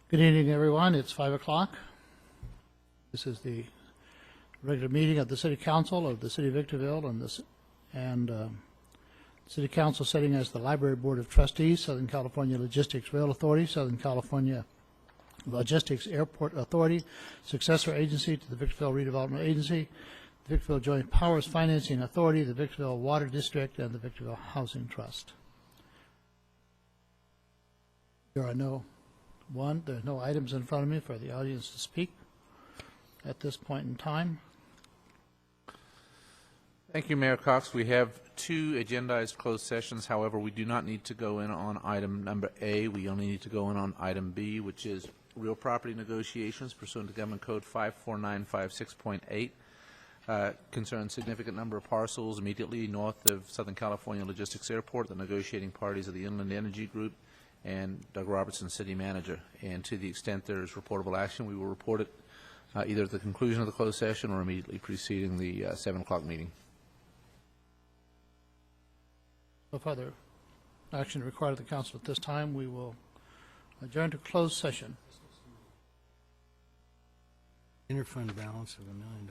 Good evening, everyone. It's 5 o'clock. This is the regular meeting of the City Council of the City of Victorville and City Council sitting as the Library Board of Trustees, Southern California Logistics Rail Authority, Southern California Logistics Airport Authority, successor agency to the Victorville Redevelopment Agency, the Victorville Joint Powers Financing Authority, the Victorville Water District, and the Victorville Housing Trust. There are no items in front of me for the audience to speak at this point in time. Thank you, Mayor Cox. We have two agendized closed sessions. However, we do not need to go in on item number A. We only need to go in on item B, which is real property negotiations pursuant to Government Code 54956.8. Concerns significant number of parcels immediately north of Southern California Logistics Airport. The negotiating parties are the Inland Energy Group and Doug Robertson, City Manager. And to the extent there is reportable action, we will report it either at the conclusion of the closed session or immediately preceding the 7 o'clock meeting. No further action required of the council at this time. We will adjourn to closed session. Interfund balance of $1 million.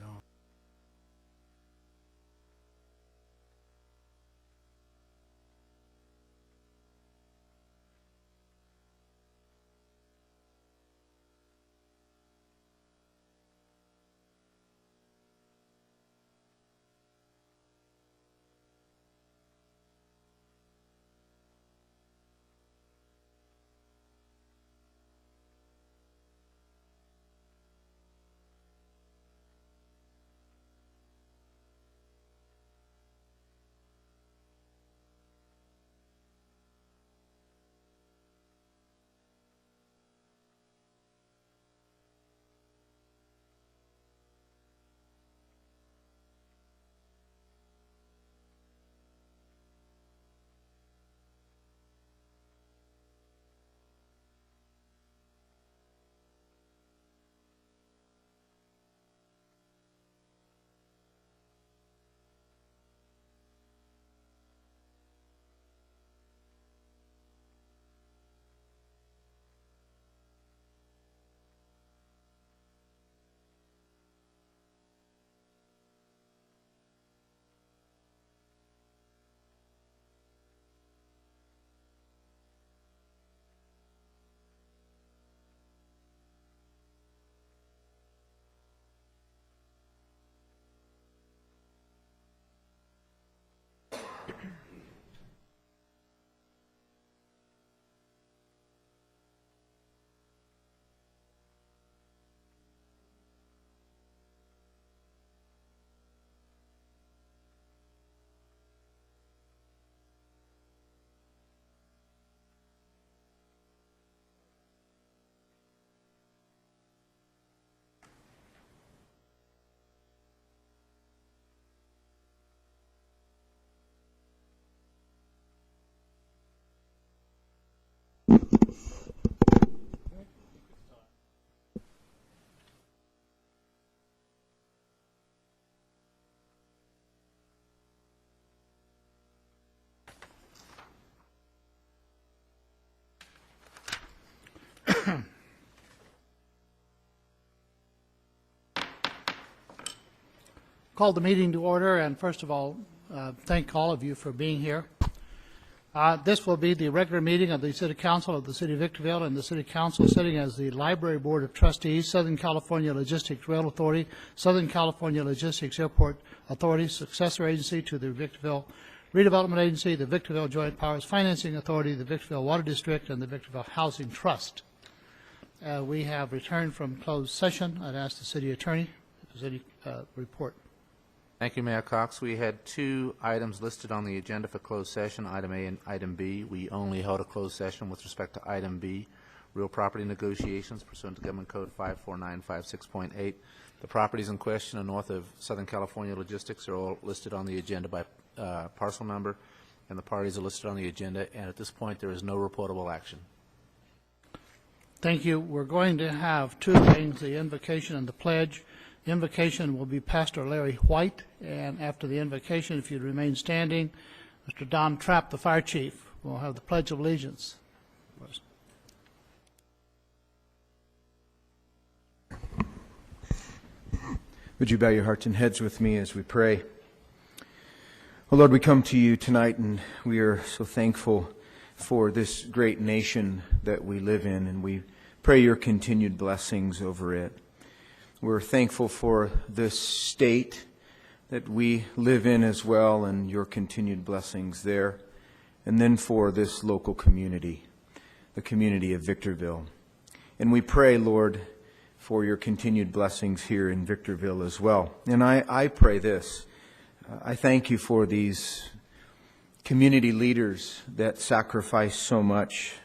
Call the meeting to order, and first of all, thank all of you for being here. This will be the regular meeting of the City Council of the City of Victorville, and the City Council sitting as the Library Board of Trustees, Southern California Logistics Rail Authority, Southern California Logistics Airport Authority, successor agency to the Victorville Redevelopment Agency, the Victorville Joint Powers Financing Authority, the Victorville Water District, and the Victorville Housing Trust. We have returned from closed session. I'd ask the City Attorney if there's any report. Thank you, Mayor Cox. We had two items listed on the agenda for closed session, item A and item B. We only held a closed session with respect to item B, real property negotiations pursuant to Government Code 54956.8. The properties in question are north of Southern California Logistics. Are all listed on the agenda by parcel number, and the parties are listed on the agenda, and at this point there is no reportable action. Thank you. We're going to have two things, the invocation and the pledge. The invocation will be Pastor Larry White, and after the invocation, if you'd remain standing, Mr. Don Trapp, the fire chief, will have the Pledge of Allegiance. Would you bow your hearts and heads with me as we pray? Oh Lord, we come to you tonight, and we are so thankful for this great nation that we live in, and we pray your continued blessings over it. We're thankful for this state that we live in as well, and your continued blessings there. And then for this local community, the community of Victorville. And we pray, Lord, for your continued blessings here in Victorville as well. And I pray this. I thank you for these community leaders that sacrifice so much,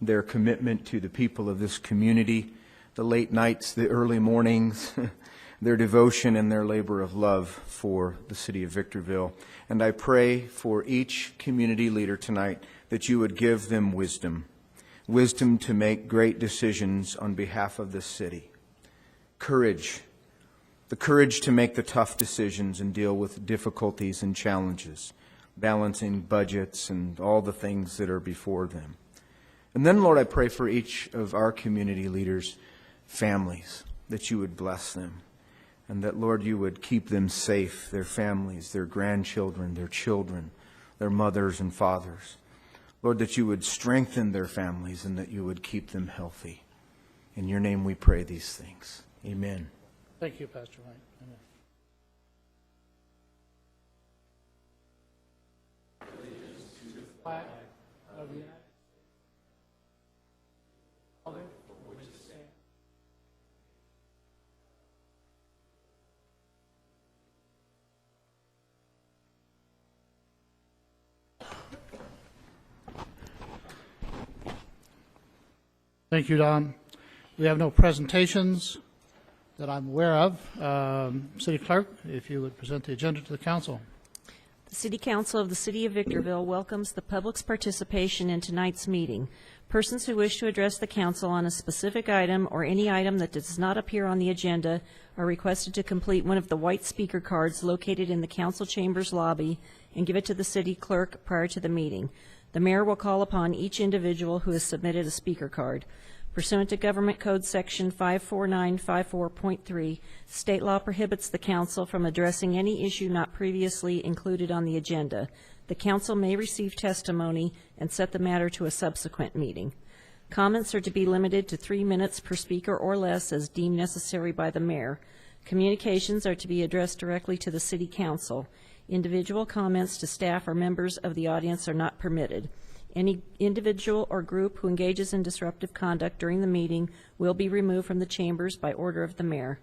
their commitment to the people of this community, the late nights, the early mornings, their devotion and their labor of love for the city of Victorville. And I pray for each community leader tonight that you would give them wisdom to make great decisions on behalf of this city. Courage, the courage to make the tough decisions and deal with difficulties and challenges, balancing budgets and all the things that are before them. And then, Lord, I pray for each of our community leaders' families, that you would bless them, and that, Lord, you would keep them safe, their families, their grandchildren, their children, their mothers and fathers. Lord, that you would strengthen their families and that you would keep them healthy. In your name we pray these things. Amen. Thank you, Pastor White. Amen. Flag of the United States. Thank you, Don. We have no presentations that I'm aware of. City Clerk, if you would present the agenda to the council. The City Council of the City of Victorville welcomes the public's participation in tonight's meeting. Persons who wish to address the council on a specific item or any item that does not appear on the agenda are requested to complete one of the white speaker cards located in the council chambers lobby and give it to the city clerk prior to the meeting. The mayor will call upon each individual who has submitted a speaker card. Pursuant to Government Code Section 54954.3, state law prohibits the council from addressing any issue not previously included on the agenda. The council may receive testimony and set the matter to a subsequent meeting. Comments are to be limited to 3 minutes per speaker or less as deemed necessary by the mayor. Communications are to be addressed directly to the city council. Individual comments to staff or members of the audience are not permitted. Any individual or group who engages in disruptive conduct during the meeting will be removed from the chambers by order of the mayor.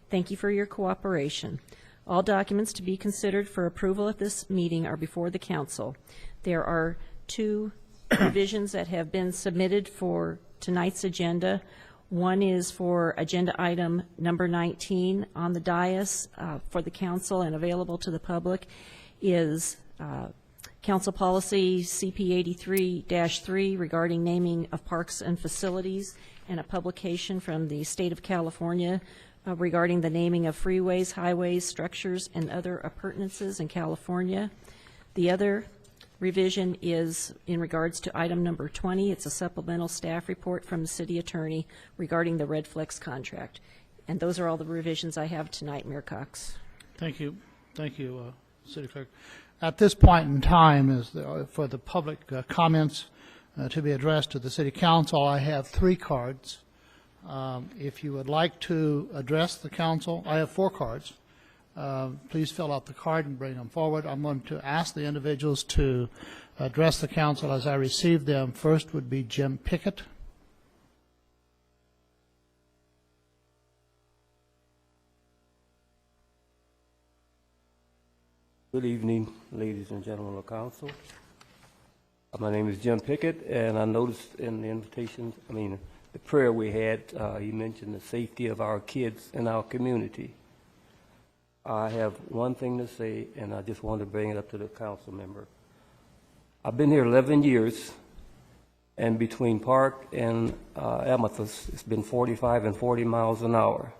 Thank you for your cooperation. All documents to be considered for approval at this meeting are before the council. There are 2 revisions that have been submitted for tonight's agenda. One is for agenda item number 19 on the dais for the council and available to the public is Council Policy CP 83-3 regarding naming of parks and facilities, and a publication from the State of California regarding the naming of freeways, highways, structures, and other appurtenances in California. The other revision is in regards to item number 20. It's a supplemental staff report from the city attorney regarding the Red Flex contract. And those are all the revisions I have tonight, Mayor Cox. Thank you. Thank you, City Clerk. At this point in time, for the public comments to be addressed to the City Council, I have 3 cards. If you would like to address the council, I have 4 cards. Please fill out the card and bring them forward. I'm going to ask the individuals to address the council as I receive them. First would be Jim Pickett. Good evening, ladies and gentlemen of council. My name is Jim Pickett, and I noticed in the invitation, the prayer we had, you mentioned the safety of our kids in our community. I have one thing to say, and I just wanted to bring it up to the council member. I've been here 11 years, and between Park and Amethyst, it's been 45 and 40 miles an hour.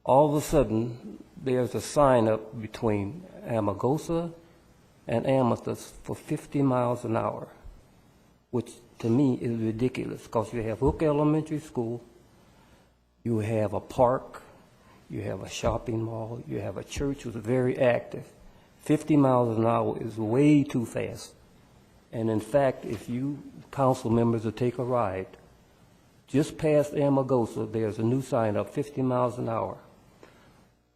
All of a sudden, there's a sign up between Amargosa and Amethyst for 50 miles an hour, which to me is ridiculous because you have Hook Elementary School, you have a park, you have a shopping mall, you have a church who's very active. 50 miles an hour is way too fast. And in fact, if you council members will take a ride, just past Amargosa, there's a new sign up, 50 miles an hour.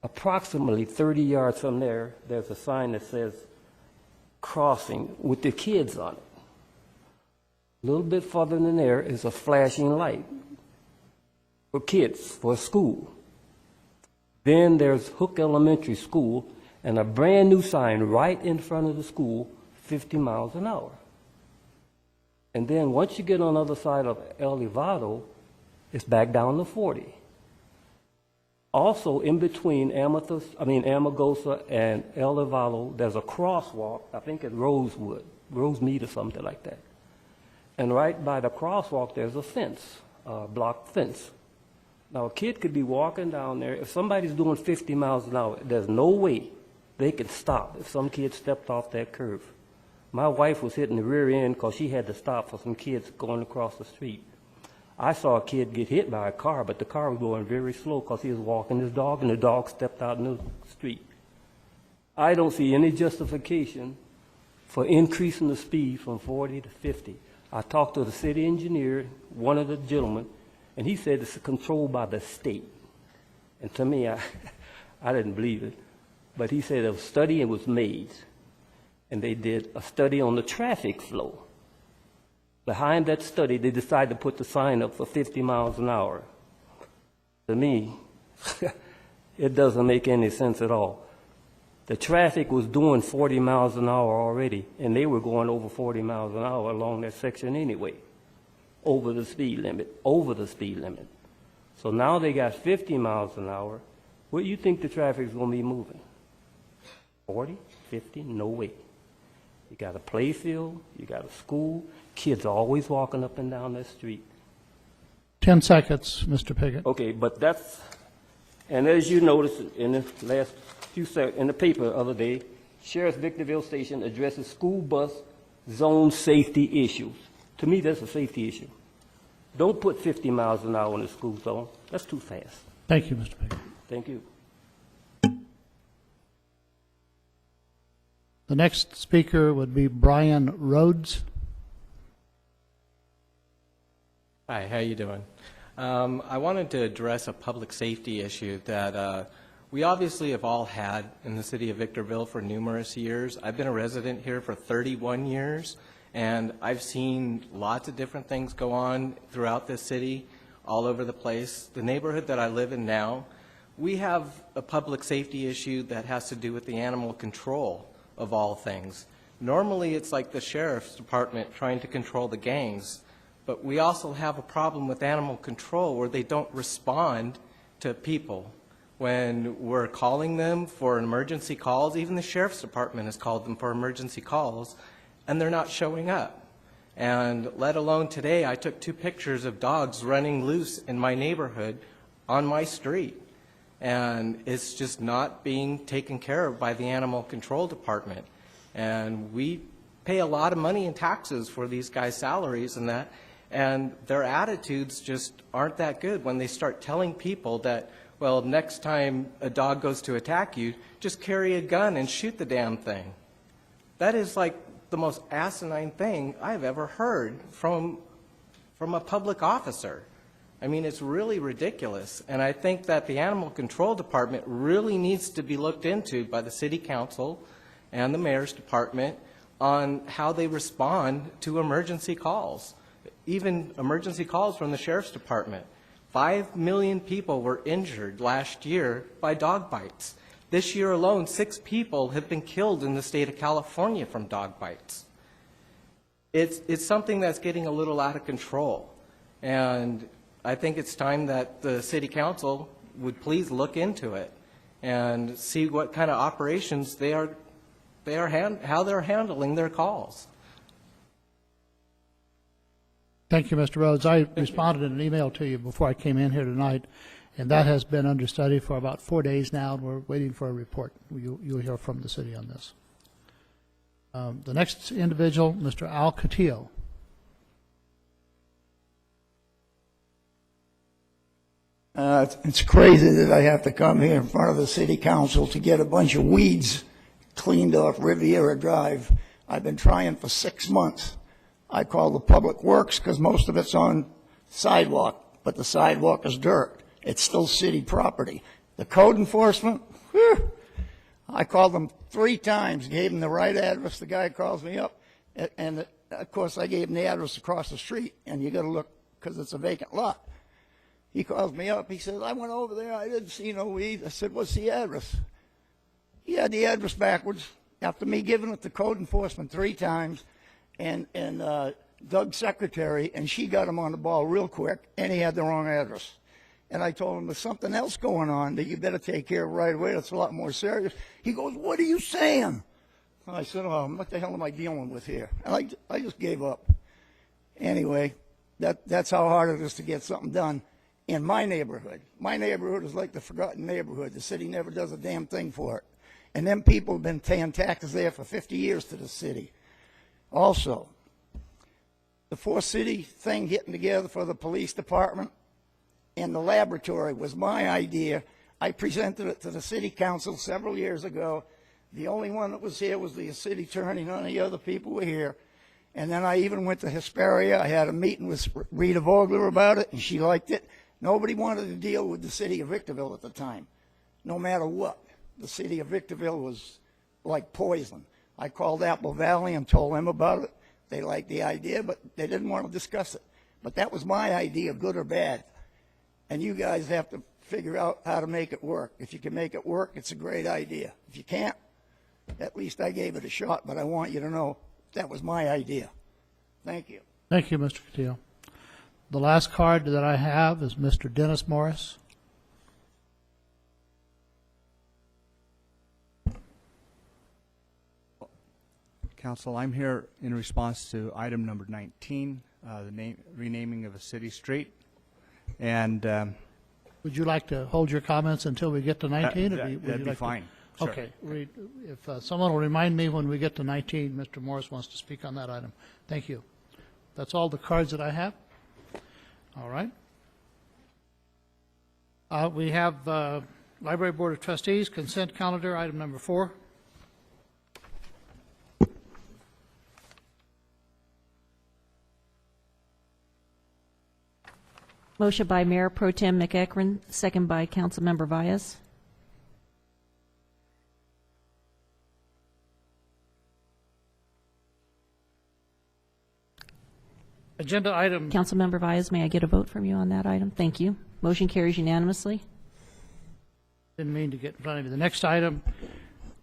Approximately 30 yards from there, there's a sign that says crossing with the kids on it. A little bit further than there is a flashing light for kids, for school. Then there's Hook Elementary School and a brand new sign right in front of the school, 50 miles an hour. And then once you get on the other side of El Nevado, it's back down to 40. Also, in between Amargosa and El Nevado, there's a crosswalk, I think at Rosemead or something like that. And right by the crosswalk, there's a fence, a block fence. Now, a kid could be walking down there. If somebody's doing 50 miles an hour, there's no way they could stop if some kid stepped off that curve. My wife was hitting the rear end because she had to stop for some kids going across the street. I saw a kid get hit by a car, but the car was going very slow because he was walking his dog, and the dog stepped out in the street. I don't see any justification for increasing the speed from 40 to 50. I talked to the city engineer, one of the gentlemen, and he said it's controlled by the state. And to me, I didn't believe it. But he said a study was made, and they did a study on the traffic flow. Behind that study, they decided to put the sign up for 50 miles an hour. To me, it doesn't make any sense at all. The traffic was doing 40 miles an hour already, and they were going over 40 miles an hour along that section anyway, over the speed limit. So now they got 50 miles an hour. Where do you think the traffic's going to be moving? 40, 50? No way. You got a play field, you got a school, kids always walking up and down that street. 10 seconds, Mr. Pickett. Okay, but that's, and as you noticed in the last few seconds, in the paper the other day, Sheriff Victorville Station addresses school bus zone safety issues. To me, that's a safety issue. Don't put 50 miles an hour in the school zone. That's too fast. Thank you, Mr. Pickett. Thank you. The next speaker would be Brian Rhodes. Hi, how you doing? I wanted to address a public safety issue that we obviously have all had in the city of Victorville for numerous years. I've been a resident here for 31 years, and I've seen lots of different things go on throughout this city, all over the place. The neighborhood that I live in now, we have a public safety issue that has to do with the animal control of all things. Normally, it's like the sheriff's department trying to control the gangs, but we also have a problem with animal control where they don't respond to people. When we're calling them for emergency calls, even the sheriff's department has called them for emergency calls, and they're not showing up. And let alone today, I took 2 pictures of dogs running loose in my neighborhood on my street. And it's just not being taken care of by the animal control department. And we pay a lot of money in taxes for these guys' salaries and that, and their attitudes just aren't that good when they start telling people that, well, next time a dog goes to attack you, just carry a gun and shoot the damn thing. That is like the most asinine thing I've ever heard from a public officer. I mean, it's really ridiculous, and I think that the Animal Control Department really needs to be looked into by the City Council and the Mayor's Department on how they respond to emergency calls, even emergency calls from the Sheriff's Department. 5 million people were injured last year by dog bites. This year alone, 6 people have been killed in the state of California from dog bites. It's something that's getting a little out of control, and I think it's time that the City Council would please look into it and see what kind of operations how they're handling their calls. Thank you, Mr. Rhodes. I responded in an email to you before I came in here tonight, and that has been under study for about 4 days now, and we're waiting for a report. You'll hear from the city on this. The next individual, Mr. Al Catillo. It's crazy that I have to come here in front of the city council to get a bunch of weeds cleaned off Riviera Drive. I've been trying for 6 months. I call the Public Works because most of it's on sidewalk, but the sidewalk is dirt. It's still city property. The code enforcement, whew, I called them 3 times, gave them the right address. The guy calls me up, and of course I gave him the address across the street, and you got to look because it's a vacant lot. He calls me up. He says, I went over there. I didn't see no weeds. I said, what's the address? He had the address backwards after me giving it to code enforcement 3 times and Doug's secretary, and she got him on the ball real quick, and he had the wrong address. And I told him there's something else going on that you better take care of right away. That's a lot more serious. He goes, what are you saying? I said, oh, what the hell am I dealing with here? And I just gave up. Anyway, that's how hard it is to get something done in my neighborhood. My neighborhood is like the forgotten neighborhood. The city never does a damn thing for it. And them people have been paying taxes there for 50 years to the city. Also, the 4-city thing getting together for the police department and the laboratory was my idea. I presented it to the city council several years ago. The only one that was here was the city attorney. None of the other people were here. And then I even went to Hesperia. I had a meeting with Rita Vogler about it, and she liked it. Nobody wanted to deal with the city of Victorville at the time, no matter what. The city of Victorville was like poison. I called Apple Valley and told them about it. They liked the idea, but they didn't want to discuss it. But that was my idea, good or bad. And you guys have to figure out how to make it work. If you can make it work, it's a great idea. If you can't, at least I gave it a shot, but I want you to know that was my idea. Thank you. Thank you, Mr. Castillo. The last card that I have is Mr. Dennis Morris. Council, I'm here in response to item number 19, the renaming of a city street. And Would you like to hold your comments until we get to 19? that'd be fine. Sure. Okay. If someone will remind me when we get to 19, Mr. Morris wants to speak on that item. Thank you. That's all the cards that I have. All right. We have Library Board of Trustees, consent calendar, item number 4. Motion by Mayor Pro Tem McEachran, second by Councilmember Vyas. Agenda item, Councilmember Vyas, may I get a vote from you on that item? Thank you. Motion carries unanimously. didn't mean to get in front of you. The next item,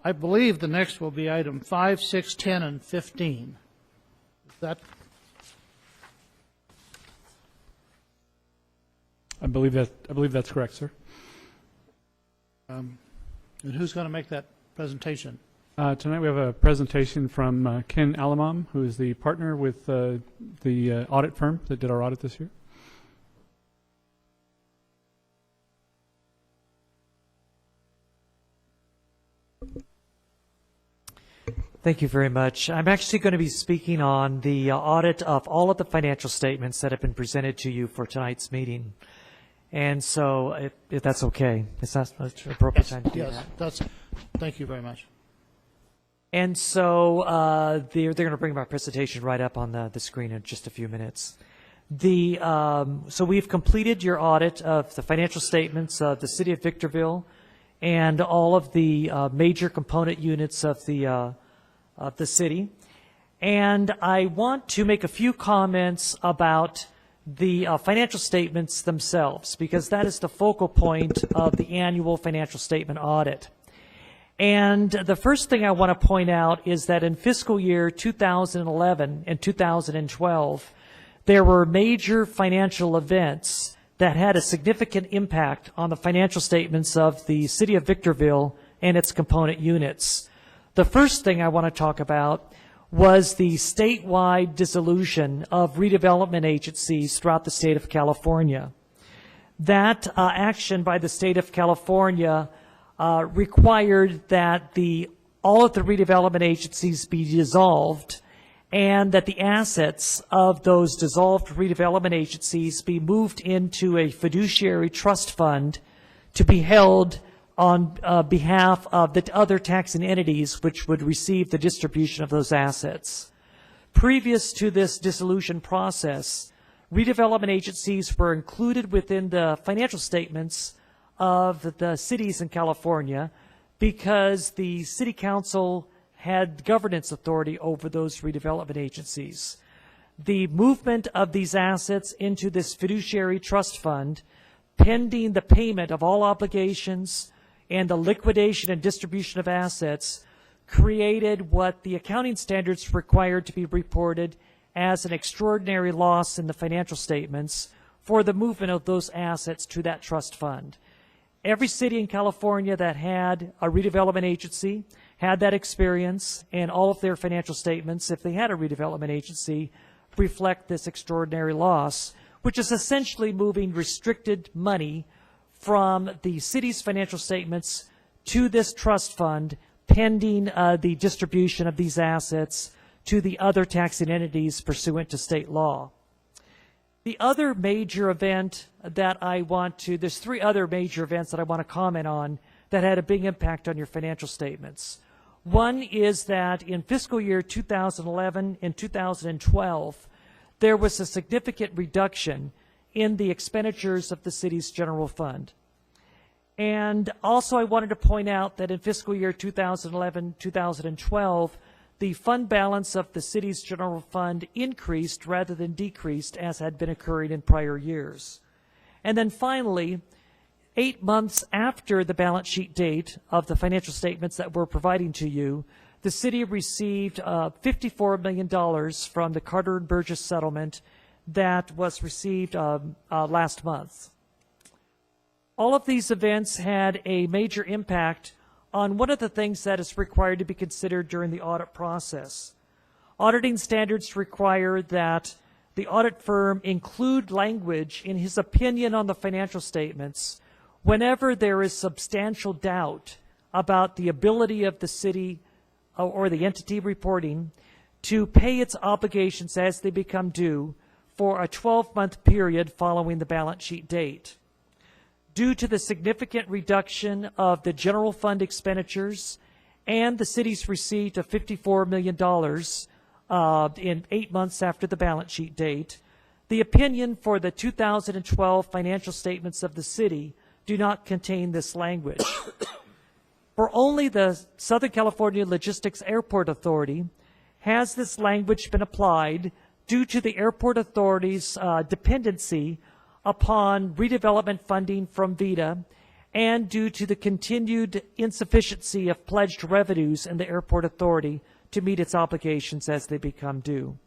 I believe the next will be item 5, 6, 10, and 15. Is that? I believe that's correct, sir. And who's going to make that presentation? Tonight we have a presentation from Ken Alamam, who is the partner with the audit firm that did our audit this year. Thank you very much. I'm actually going to be speaking on the audit of all of the financial statements that have been presented to you for tonight's meeting. And so, if that's okay, it's not an appropriate time to do that. Thank you very much. And so they're going to bring my presentation right up on the screen in just a few minutes. So we've completed your audit of the financial statements of the City of Victorville and all of the major component units of the city. And I want to make a few comments about the financial statements themselves, because that is the focal point of the annual financial statement audit. And the first thing I want to point out is that in fiscal year 2011 and 2012, there were major financial events that had a significant impact on the financial statements of the City of Victorville and its component units. The first thing I want to talk about was the statewide dissolution of redevelopment agencies throughout the state of California. That action by the state of California required that all of the redevelopment agencies be dissolved and that the assets of those dissolved redevelopment agencies be moved into a fiduciary trust fund to be held on behalf of the other taxing entities which would receive the distribution of those assets. Previous to this dissolution process, redevelopment agencies were included within the financial statements of the cities in California because the city council had governance authority over those redevelopment agencies. The movement of these assets into this fiduciary trust fund, pending the payment of all obligations and the liquidation and distribution of assets, created what the accounting standards required to be reported as an extraordinary loss in the financial statements for the movement of those assets to that trust fund. Every city in California that had a redevelopment agency had that experience, and all of their financial statements, if they had a redevelopment agency, reflect this extraordinary loss, which is essentially moving restricted money from the city's financial statements to this trust fund, pending the distribution of these assets to the other taxing entities pursuant to state law. The other major event that there's three other major events that I want to comment on that had a big impact on your financial statements. One is that in fiscal year 2011 and 2012, there was a significant reduction in the expenditures of the city's general fund. And also I wanted to point out that in fiscal year 2011-2012, the fund balance of the city's general fund increased rather than decreased, as had been occurring in prior years. And then finally, 8 months after the balance sheet date of the financial statements that we're providing to you, the city received $54 million from the Carter and Burgess settlement that was received last month. All of these events had a major impact on one of the things that is required to be considered during the audit process. Auditing standards require that the audit firm include language in his opinion on the financial statements whenever there is substantial doubt about the ability of the city or the entity reporting to pay its obligations as they become due for a 12-month period following the balance sheet date. Due to the significant reduction of the general fund expenditures and the city's receipt of $54 million in 8 months after the balance sheet date, the opinion for the 2012 financial statements of the city do not contain this language. For only the Southern California Logistics Airport Authority has this language been applied due to the airport authority's dependency upon redevelopment funding from VITA and due to the continued insufficiency of pledged revenues in the airport authority to meet its obligations as they become due.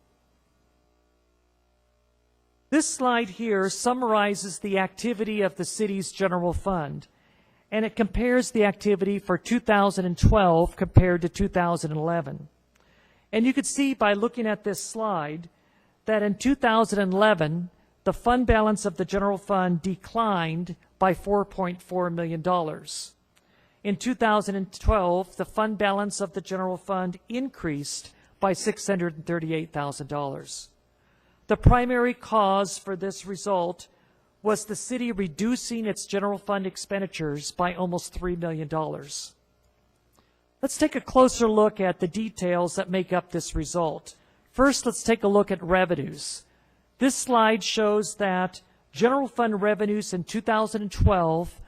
This slide here summarizes the activity of the city's general fund, and it compares the activity for 2012 compared to 2011. And you can see by looking at this slide that in 2011, the fund balance of the general fund declined by $4.4 million. In 2012, the fund balance of the general fund increased by $638,000. The primary cause for this result was the city reducing its general fund expenditures by almost $3 million. Let's take a closer look at the details that make up this result. First, let's take a look at revenues. This slide shows that general fund revenues in 2012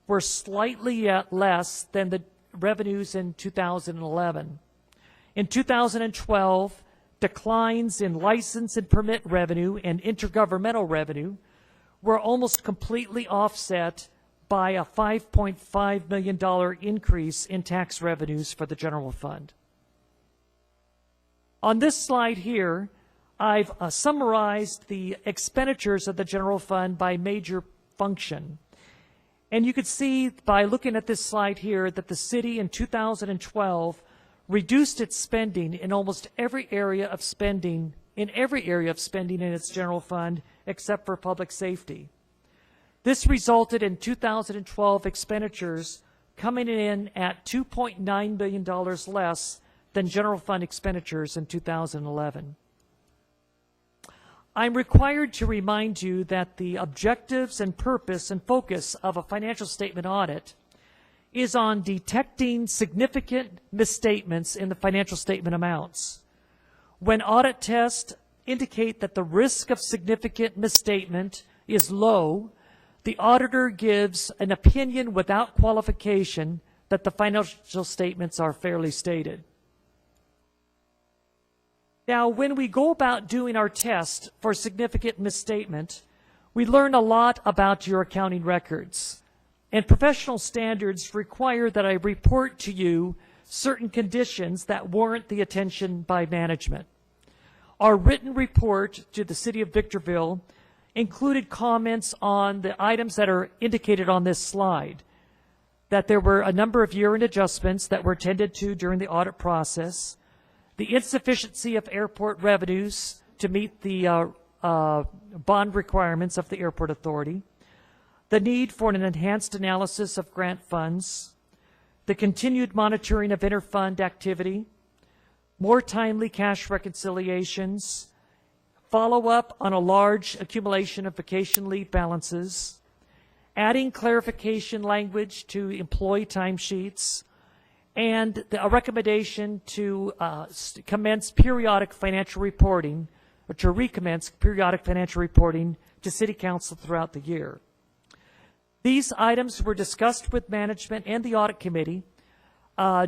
were slightly less than the revenues in 2011. In 2012, declines in license and permit revenue and intergovernmental revenue were almost completely offset by a $5.5 million increase in tax revenues for the general fund. On this slide here, I've summarized the expenditures of the general fund by major function. And you can see by looking at this slide here that the city in 2012 reduced its spending in almost every area of spending, in its general fund except for public safety. This resulted in 2012 expenditures coming in at $2.9 billion less than general fund expenditures in 2011. I'm required to remind you that the objectives and purpose and focus of a financial statement audit is on detecting significant misstatements in the financial statement amounts. When audit tests indicate that the risk of significant misstatement is low, the auditor gives an opinion without qualification that the financial statements are fairly stated. Now, when we go about doing our test for significant misstatement, we learn a lot about your accounting records. And professional standards require that I report to you certain conditions that warrant the attention by management. Our written report to the City of Victorville included comments on the items that are indicated on this slide, that there were a number of year-end adjustments that were attended to during the audit process, the insufficiency of airport revenues to meet the bond requirements of the airport authority, the need for an enhanced analysis of grant funds, the continued monitoring of interfund activity, more timely cash reconciliations, follow-up on a large accumulation of vacation leave balances, adding clarification language to employee timesheets, and a recommendation to commence periodic financial reporting, or to recommence periodic financial reporting to City Council throughout the year. These items were discussed with management and the audit committee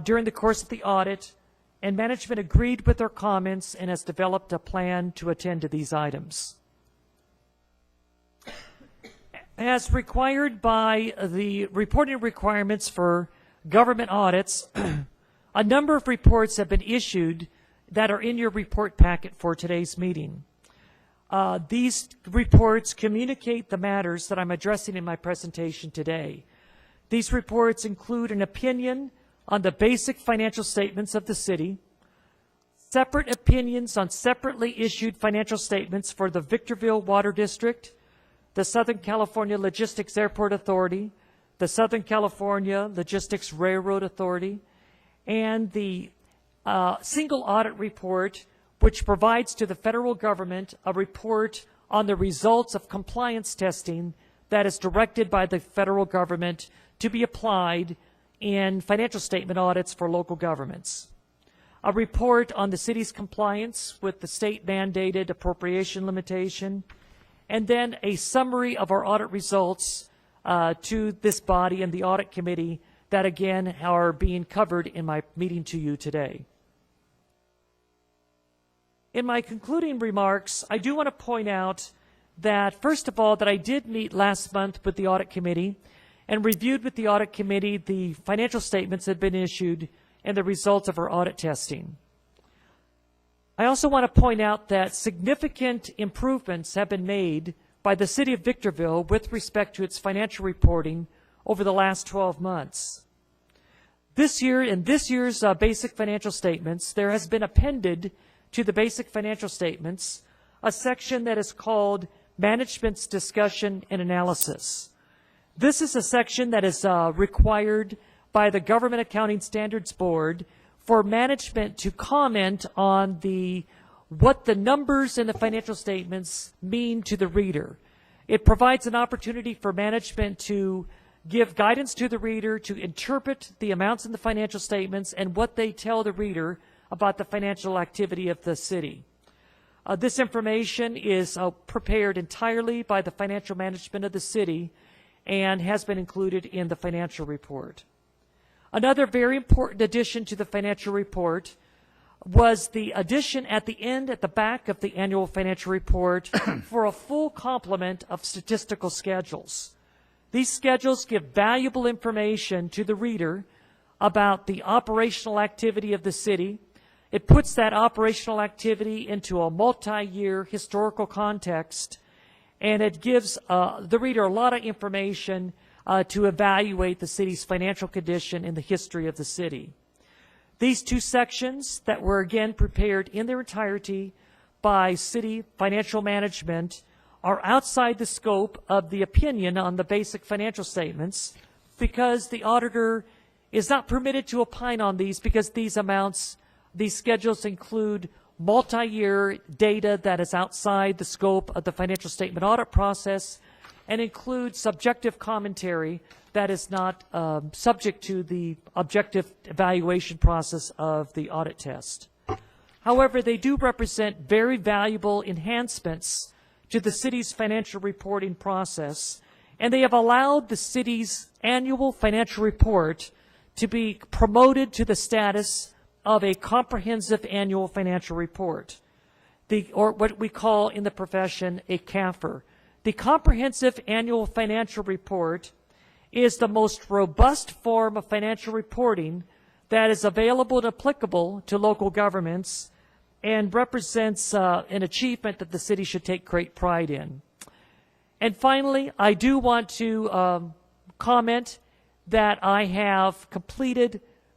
during the course of the audit, and management agreed with their comments and has developed a plan to attend to these items. As required by the reporting requirements for government audits, a number of reports have been issued that are in your report packet for today's meeting. These reports communicate the matters that I'm addressing in my presentation today. These reports include an opinion on the basic financial statements of the city, separate opinions on separately issued financial statements for the Victorville Water District, the Southern California Logistics Airport Authority, the Southern California Logistics Railroad Authority, and the single audit report, which provides to the federal government a report on the results of compliance testing that is directed by the federal government to be applied in financial statement audits for local governments. A report on the city's compliance with the state-mandated appropriation limitation, and then a summary of our audit results to this body and the audit committee that, again, are being covered in my meeting to you today. In my concluding remarks, I do want to point out that, first of all, that I did meet last month with the audit committee and reviewed with the audit committee the financial statements that had been issued and the results of our audit testing. I also want to point out that significant improvements have been made by the City of Victorville with respect to its financial reporting over the last 12 months. This year, in this year's basic financial statements, there has been appended to the basic financial statements a section that is called Management's Discussion and Analysis. This is a section that is required by the Government Accounting Standards Board for management to comment on what the numbers in the financial statements mean to the reader. It provides an opportunity for management to give guidance to the reader to interpret the amounts in the financial statements and what they tell the reader about the financial activity of the city. This information is prepared entirely by the financial management of the city and has been included in the financial report. Another very important addition to the financial report was the addition at the end, at the back of the annual financial report for a full complement of statistical schedules. These schedules give valuable information to the reader about the operational activity of the city. It puts that operational activity into a multi-year historical context, and it gives the reader a lot of information to evaluate the city's financial condition in the history of the city. These two sections that were again prepared in their entirety by city financial management are outside the scope of the opinion on the basic financial statements because the auditor is not permitted to opine on these because these amounts these schedules include multi-year data that is outside the scope of the financial statement audit process and include subjective commentary that is not subject to the objective evaluation process of the audit test. However, they do represent very valuable enhancements to the city's financial reporting process, and they have allowed the city's annual financial report to be promoted to the status of a comprehensive annual financial report, or what we call in the profession a CAFR. The Comprehensive Annual Financial Report is the most robust form of financial reporting that is available and applicable to local governments and represents an achievement that the city should take great pride in. And finally, I do want to comment that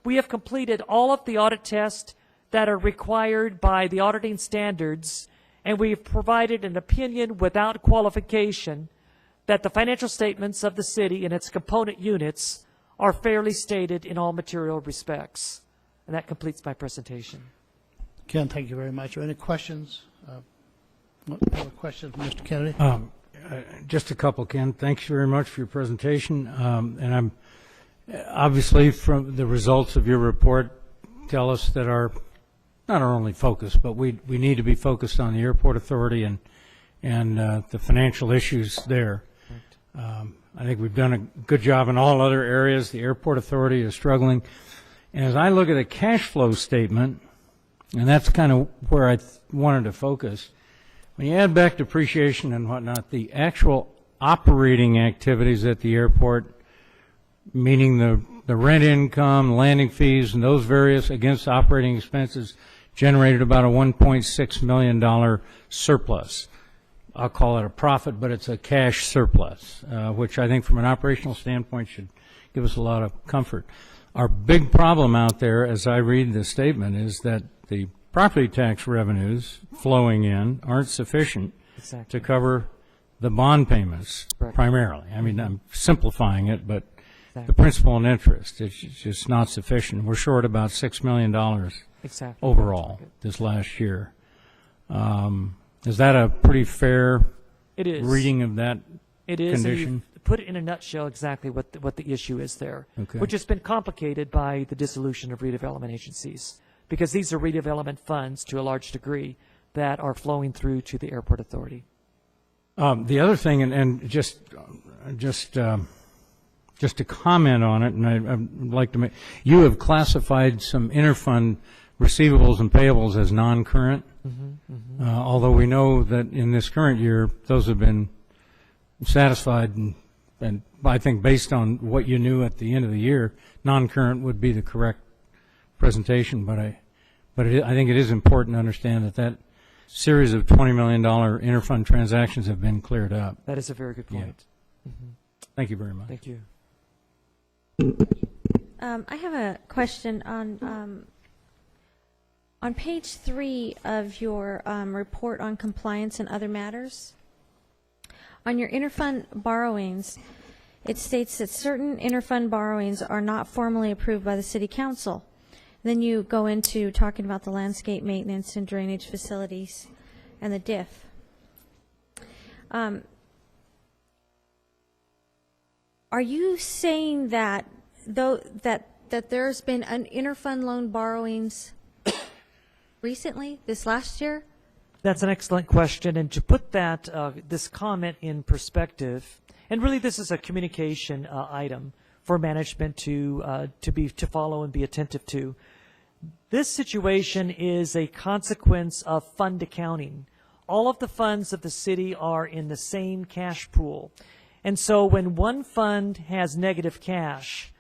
we have completed all of the audit tests that are required by the auditing standards, and we have provided an opinion without qualification that the financial statements of the city and its component units are fairly stated in all material respects. And that completes my presentation. Ken, thank you very much. Are there any questions? Have a question from Mr. Kennedy? Just a couple, Ken. Thanks very much for your presentation. And I'm obviously from the results of your report tell us that not our only focus, but we need to be focused on the airport authority and the financial issues there. I think we've done a good job in all other areas. The airport authority is struggling. And as I look at a cash flow statement, and that's kind of where I wanted to focus, when you add back depreciation and whatnot, the actual operating activities at the airport, meaning the rent income, landing fees, and those various against operating expenses, generated about a $1.6 million surplus. I'll call it a profit, but it's a cash surplus, which I think from an operational standpoint should give us a lot of comfort. Our big problem out there, as I read the statement, is that the property tax revenues flowing in aren't sufficient to cover the bond payments primarily. I mean, I'm simplifying it, but the principal and interest, it's just not sufficient. We're short about $6 million overall this last year. Is that a pretty fair reading of that condition? You've put it in a nutshell exactly what the issue is there, which has been complicated by the dissolution of redevelopment agencies, because these are redevelopment funds to a large degree that are flowing through to the airport authority. The other thing, and just to comment on it, and I'd like to make, you have classified some interfund receivables and payables as non-current, although we know that in this current year those have been satisfied, and I think based on what you knew at the end of the year, non-current would be the correct presentation. But I think it is important to understand that series of $20 million interfund transactions have been cleared up. That is a very good point. Yeah. Thank you very much. Thank you. I have a question on page 3 of your report on compliance and other matters. On your interfund borrowings, it states that certain interfund borrowings are not formally approved by the City Council. Then you go into talking about the landscape maintenance and drainage facilities and the DIF. Are you saying that that there's been an interfund loan borrowings recently, this last year? That's an excellent question, and to put that this comment in perspective, and really this is a communication item for management to follow and be attentive to. This situation is a consequence of fund accounting. All of the funds of the city are in the same cash pool. And so when one fund has negative cash,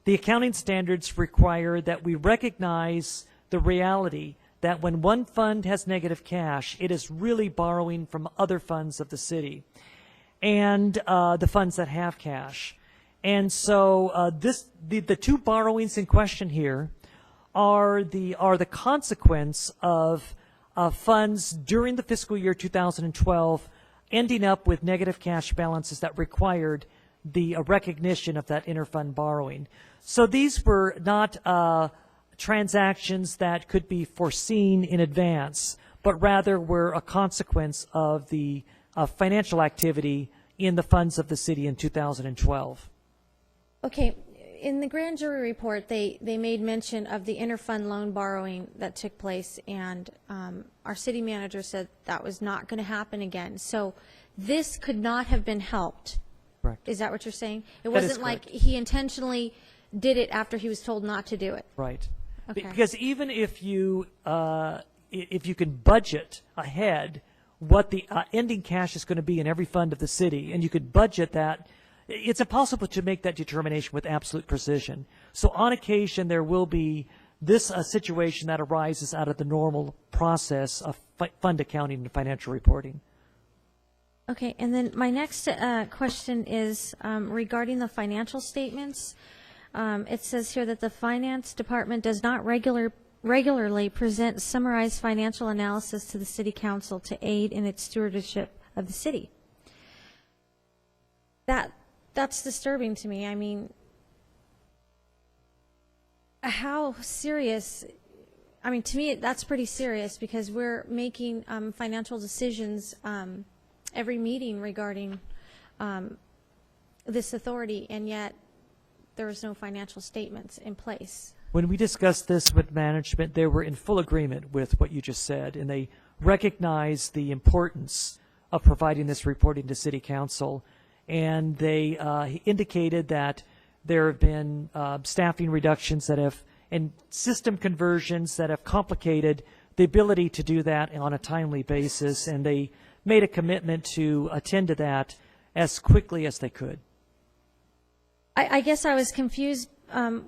the accounting standards require that we recognize the reality that when one fund has negative cash, it is really borrowing from other funds of the city and the funds that have cash. And so the two borrowings in question here are the consequence of funds during the fiscal year 2012 ending up with negative cash balances that required the recognition of that interfund borrowing. So these were not transactions that could be foreseen in advance, but rather were a consequence of the financial activity in the funds of the city in 2012. Okay, in the grand jury report, they made mention of the interfund loan borrowing that took place, and our city manager said that was not going to happen again. So this could not have been helped. Correct. Is that what you're saying? It That is wasn't like correct. he intentionally did it after he was told not to do it. Right. Okay. Because even if you can budget ahead what the ending cash is going to be in every fund of the city, and you could budget that, it's impossible to make that determination with absolute precision. So on occasion, there will be this situation that arises out of the normal process of fund accounting and financial reporting. Okay, and then my next question is regarding the financial statements. It says here that the finance department does not regularly present summarized financial analysis to the city council to aid in its stewardship of the city. That's disturbing to me. I mean, how serious? I mean, to me, that's pretty serious because we're making financial decisions every meeting regarding this authority, and yet there is no financial statements in place. When we discussed this with management, they were in full agreement with what you just said, and they recognized the importance of providing this reporting to City Council. And they indicated that there have been staffing reductions that have, and system conversions that have complicated the ability to do that on a timely basis, and they made a commitment to attend to that as quickly as they could. I guess I was confused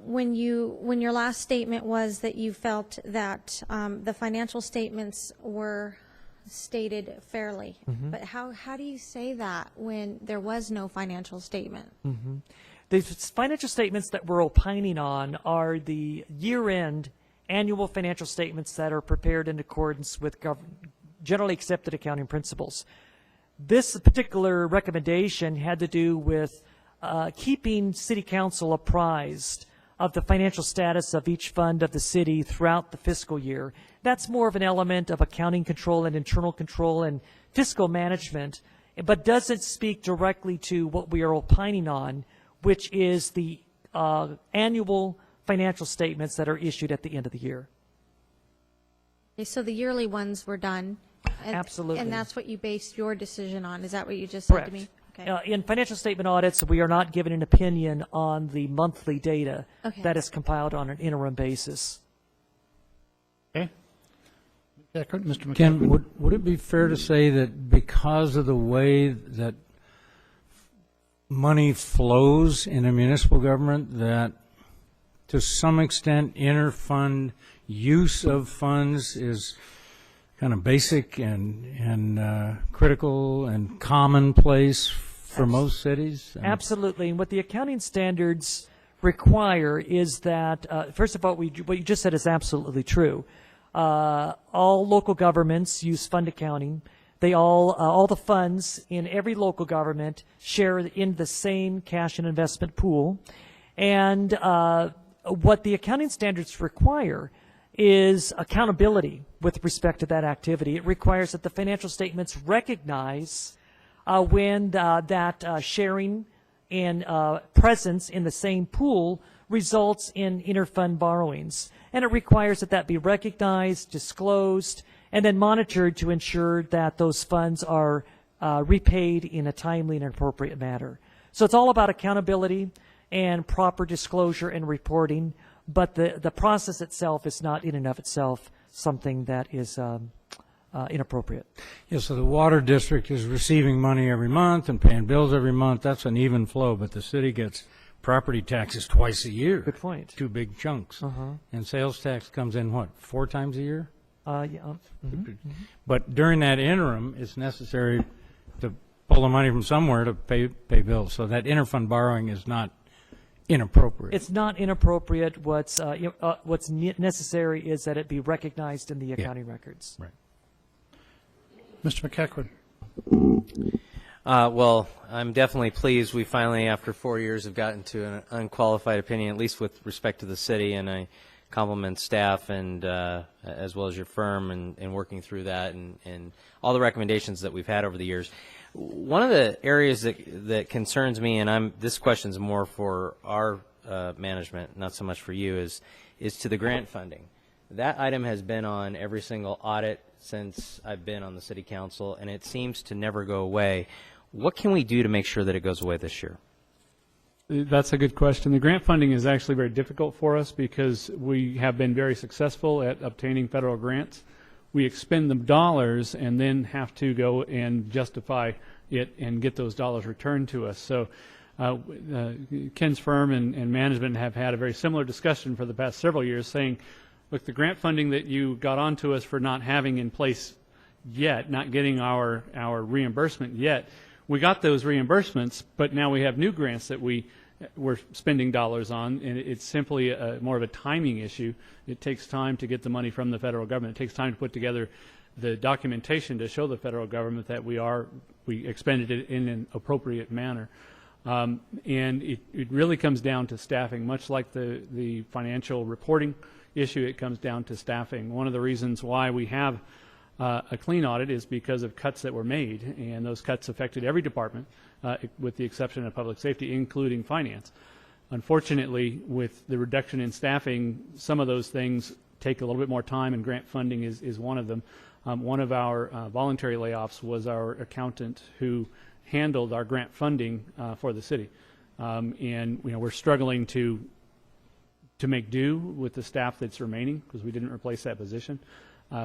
when your last statement was that you felt that the financial statements were stated fairly. Mm-hmm. But how do you say that when there was no financial statement? Mm-hmm. The financial statements that we're opining on are the year-end annual financial statements that are prepared in accordance with generally accepted accounting principles. This particular recommendation had to do with keeping City Council apprised of the financial status of each fund of the city throughout the fiscal year. That's more of an element of accounting control and internal control and fiscal management, but doesn't speak directly to what we are opining on, which is the annual financial statements that are issued at the end of the year. Okay, so the yearly ones were done. Absolutely. And that's what you based your decision on. Is that what you just said to me? Okay. In financial statement audits, we are not given an opinion on the monthly data that is compiled on an interim basis. Okay. Mr. McKeon. Ken, would it be fair to say that because of the way that money flows in a municipal government, that to some extent inter-fund use of funds is kind of basic and critical and commonplace for most cities? Absolutely. And what the accounting standards require is that, first of all, what you just said is absolutely true. All local governments use fund accounting. They all the funds in every local government share in the same cash and investment pool. And what the accounting standards require is accountability with respect to that activity. It requires that the financial statements recognize when that sharing and presence in the same pool results in interfund borrowings. And it requires that that be recognized, disclosed, and then monitored to ensure that those funds are repaid in a timely and appropriate manner. So it's all about accountability and proper disclosure and reporting, but the process itself is not in and of itself something that is inappropriate. Yeah, so the water district is receiving money every month and paying bills every month. That's an even flow, but the city gets property taxes twice a year. Good point. Two big chunks. Uh-huh. And sales tax comes in, what, 4 times a year? Yeah. Mm-hmm. But during that interim, it's necessary to pull the money from somewhere to pay bills. So that interfund borrowing is not inappropriate. It's not inappropriate. What's necessary is that it be recognized in the accounting records. Right. Mr. McEachran. Well, I'm definitely pleased we finally, after 4 years, have gotten to an unqualified opinion, at least with respect to the city, and I compliment staff and as well as your firm in working through that and all the recommendations that we've had over the years. One of the areas that concerns me, and this question's more for our management, not so much for you, is to the grant funding. That item has been on every single audit since I've been on the City Council, and it seems to never go away. What can we do to make sure that it goes away this year? That's a good question. The grant funding is actually very difficult for us because we have been very successful at obtaining federal grants. We expend the dollars and then have to go and justify it and get those dollars returned to us. So Ken's firm and management have had a very similar discussion for the past several years saying, look, the grant funding that you got onto us for not having in place yet, not getting our reimbursement yet, we got those reimbursements, but now we have new grants that we're spending dollars on, and it's simply more of a timing issue. It takes time to get the money from the federal government. It takes time to put together the documentation to show the federal government that we expended it in an appropriate manner. And it really comes down to staffing, much like the financial reporting issue. It comes down to staffing. One of the reasons why we have a clean audit is because of cuts that were made, and those cuts affected every department with the exception of public safety, including finance. Unfortunately, with the reduction in staffing, some of those things take a little bit more time, and grant funding is one of them. One of our voluntary layoffs was our accountant who handled our grant funding for the city. And we're struggling to make do with the staff that's remaining because we didn't replace that position.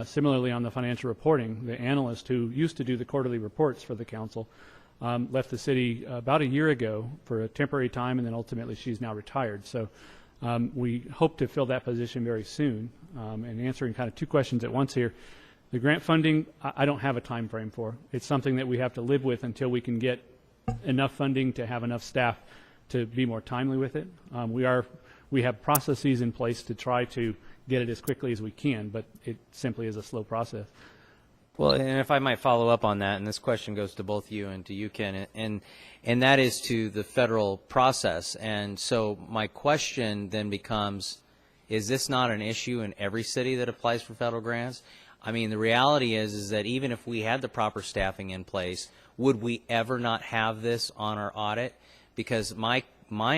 Similarly, on the financial reporting, the analyst who used to do the quarterly reports for the council left the city about a year ago for a temporary time, and then ultimately she's now retired. So we hope to fill that position very soon. And answering kind of two questions at once here, the grant funding, I don't have a time frame for. It's something that we have to live with until we can get enough funding to have enough staff to be more timely with it. We have processes in place to try to get it as quickly as we can, but it simply is a slow process. Well, and if I might follow up on that, and this question goes to both you and to you, Ken, and that is to the federal process. And so my question then becomes, is this not an issue in every city that applies for federal grants? I mean, the reality is that even if we had the proper staffing in place, would we ever not have this on our audit? Because my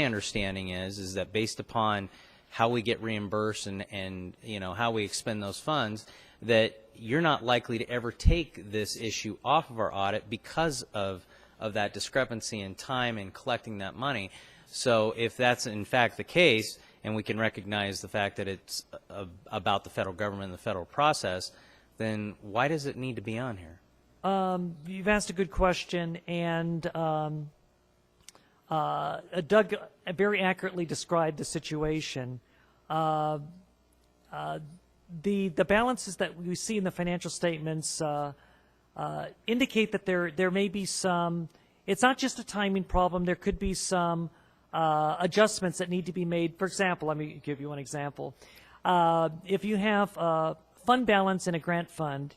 understanding is that based upon how we get reimbursed and how we expend those funds, that you're not likely to ever take this issue off of our audit because of that discrepancy in time in collecting that money. So if that's in fact the case, and we can recognize the fact that it's about the federal government and the federal process, then why does it need to be on here? You've asked a good question, and Doug very accurately described the situation. The balances that we see in the financial statements indicate that there may be some, it's not just a timing problem, there could be some adjustments that need to be made. For example, let me give you one example. If you have a fund balance in a grant fund,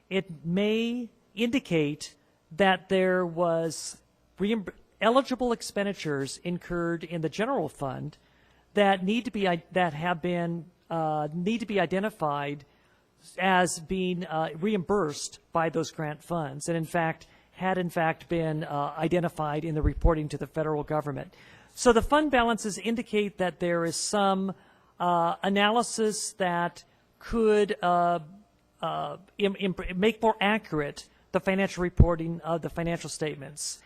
it may indicate that there was eligible expenditures incurred in the general fund that need to be identified as being reimbursed by those grant funds, and had been identified in the reporting to the federal government. So the fund balances indicate that there is some analysis that could make more accurate the financial reporting of the financial statements.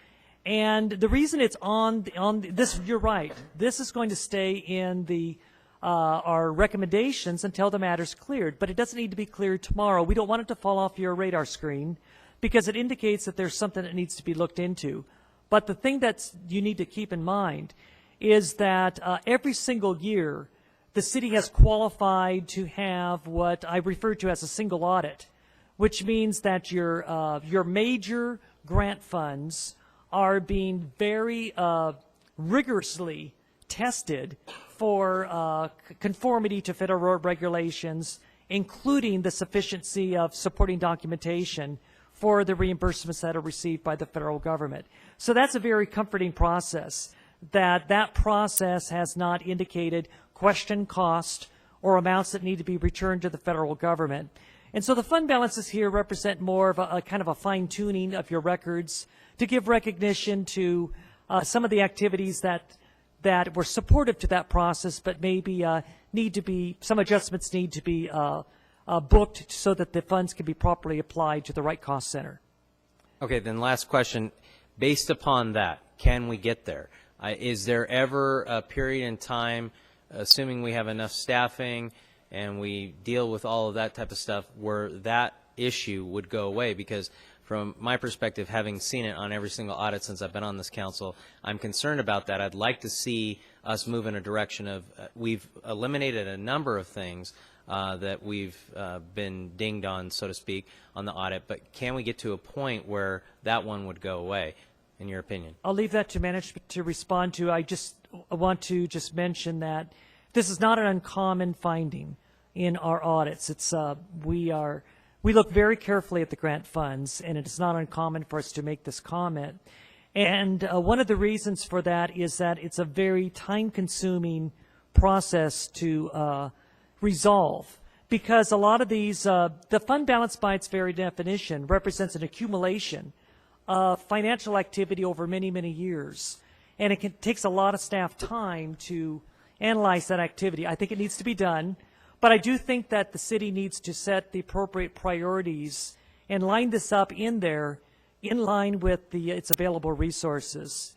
And the reason it's on this, you're right, this is going to stay in our recommendations until the matter's cleared, but it doesn't need to be cleared tomorrow. We don't want it to fall off your radar screen because it indicates that there's something that needs to be looked into. But the thing that you need to keep in mind is that every single year the city has qualified to have what I refer to as a single audit, which means that your major grant funds are being very rigorously tested for conformity to federal regulations, including the sufficiency of supporting documentation for the reimbursements that are received by the federal government. So that's a very comforting process, that process has not indicated question cost or amounts that need to be returned to the federal government. And so the fund balances here represent more of a kind of a fine-tuning of your records to give recognition to some of the activities that were supportive to that process, but maybe need to be, some adjustments need to be booked so that the funds can be properly applied to the right cost center. Okay, then last question. Based upon that, can we get there? Is there ever a period in time, assuming we have enough staffing and we deal with all of that type of stuff, where that issue would go away? Because from my perspective, having seen it on every single audit since I've been on this council, I'm concerned about that. I'd like to see us move in a direction of, we've eliminated a number of things that we've been dinged on, so to speak, on the audit, but can we get to a point where that one would go away, in your opinion? I'll leave that to management to respond to. I want to mention that this is not an uncommon finding in our audits. It's we look very carefully at the grant funds, and it is not uncommon for us to make this comment. And one of the reasons for that is that it's a very time-consuming process to resolve, because a lot of these, the fund balance by its very definition represents an accumulation of financial activity over many, many years. And it takes a lot of staff time to analyze that activity. I think it needs to be done, but I do think that the city needs to set the appropriate priorities and line this up in there in line with its available resources.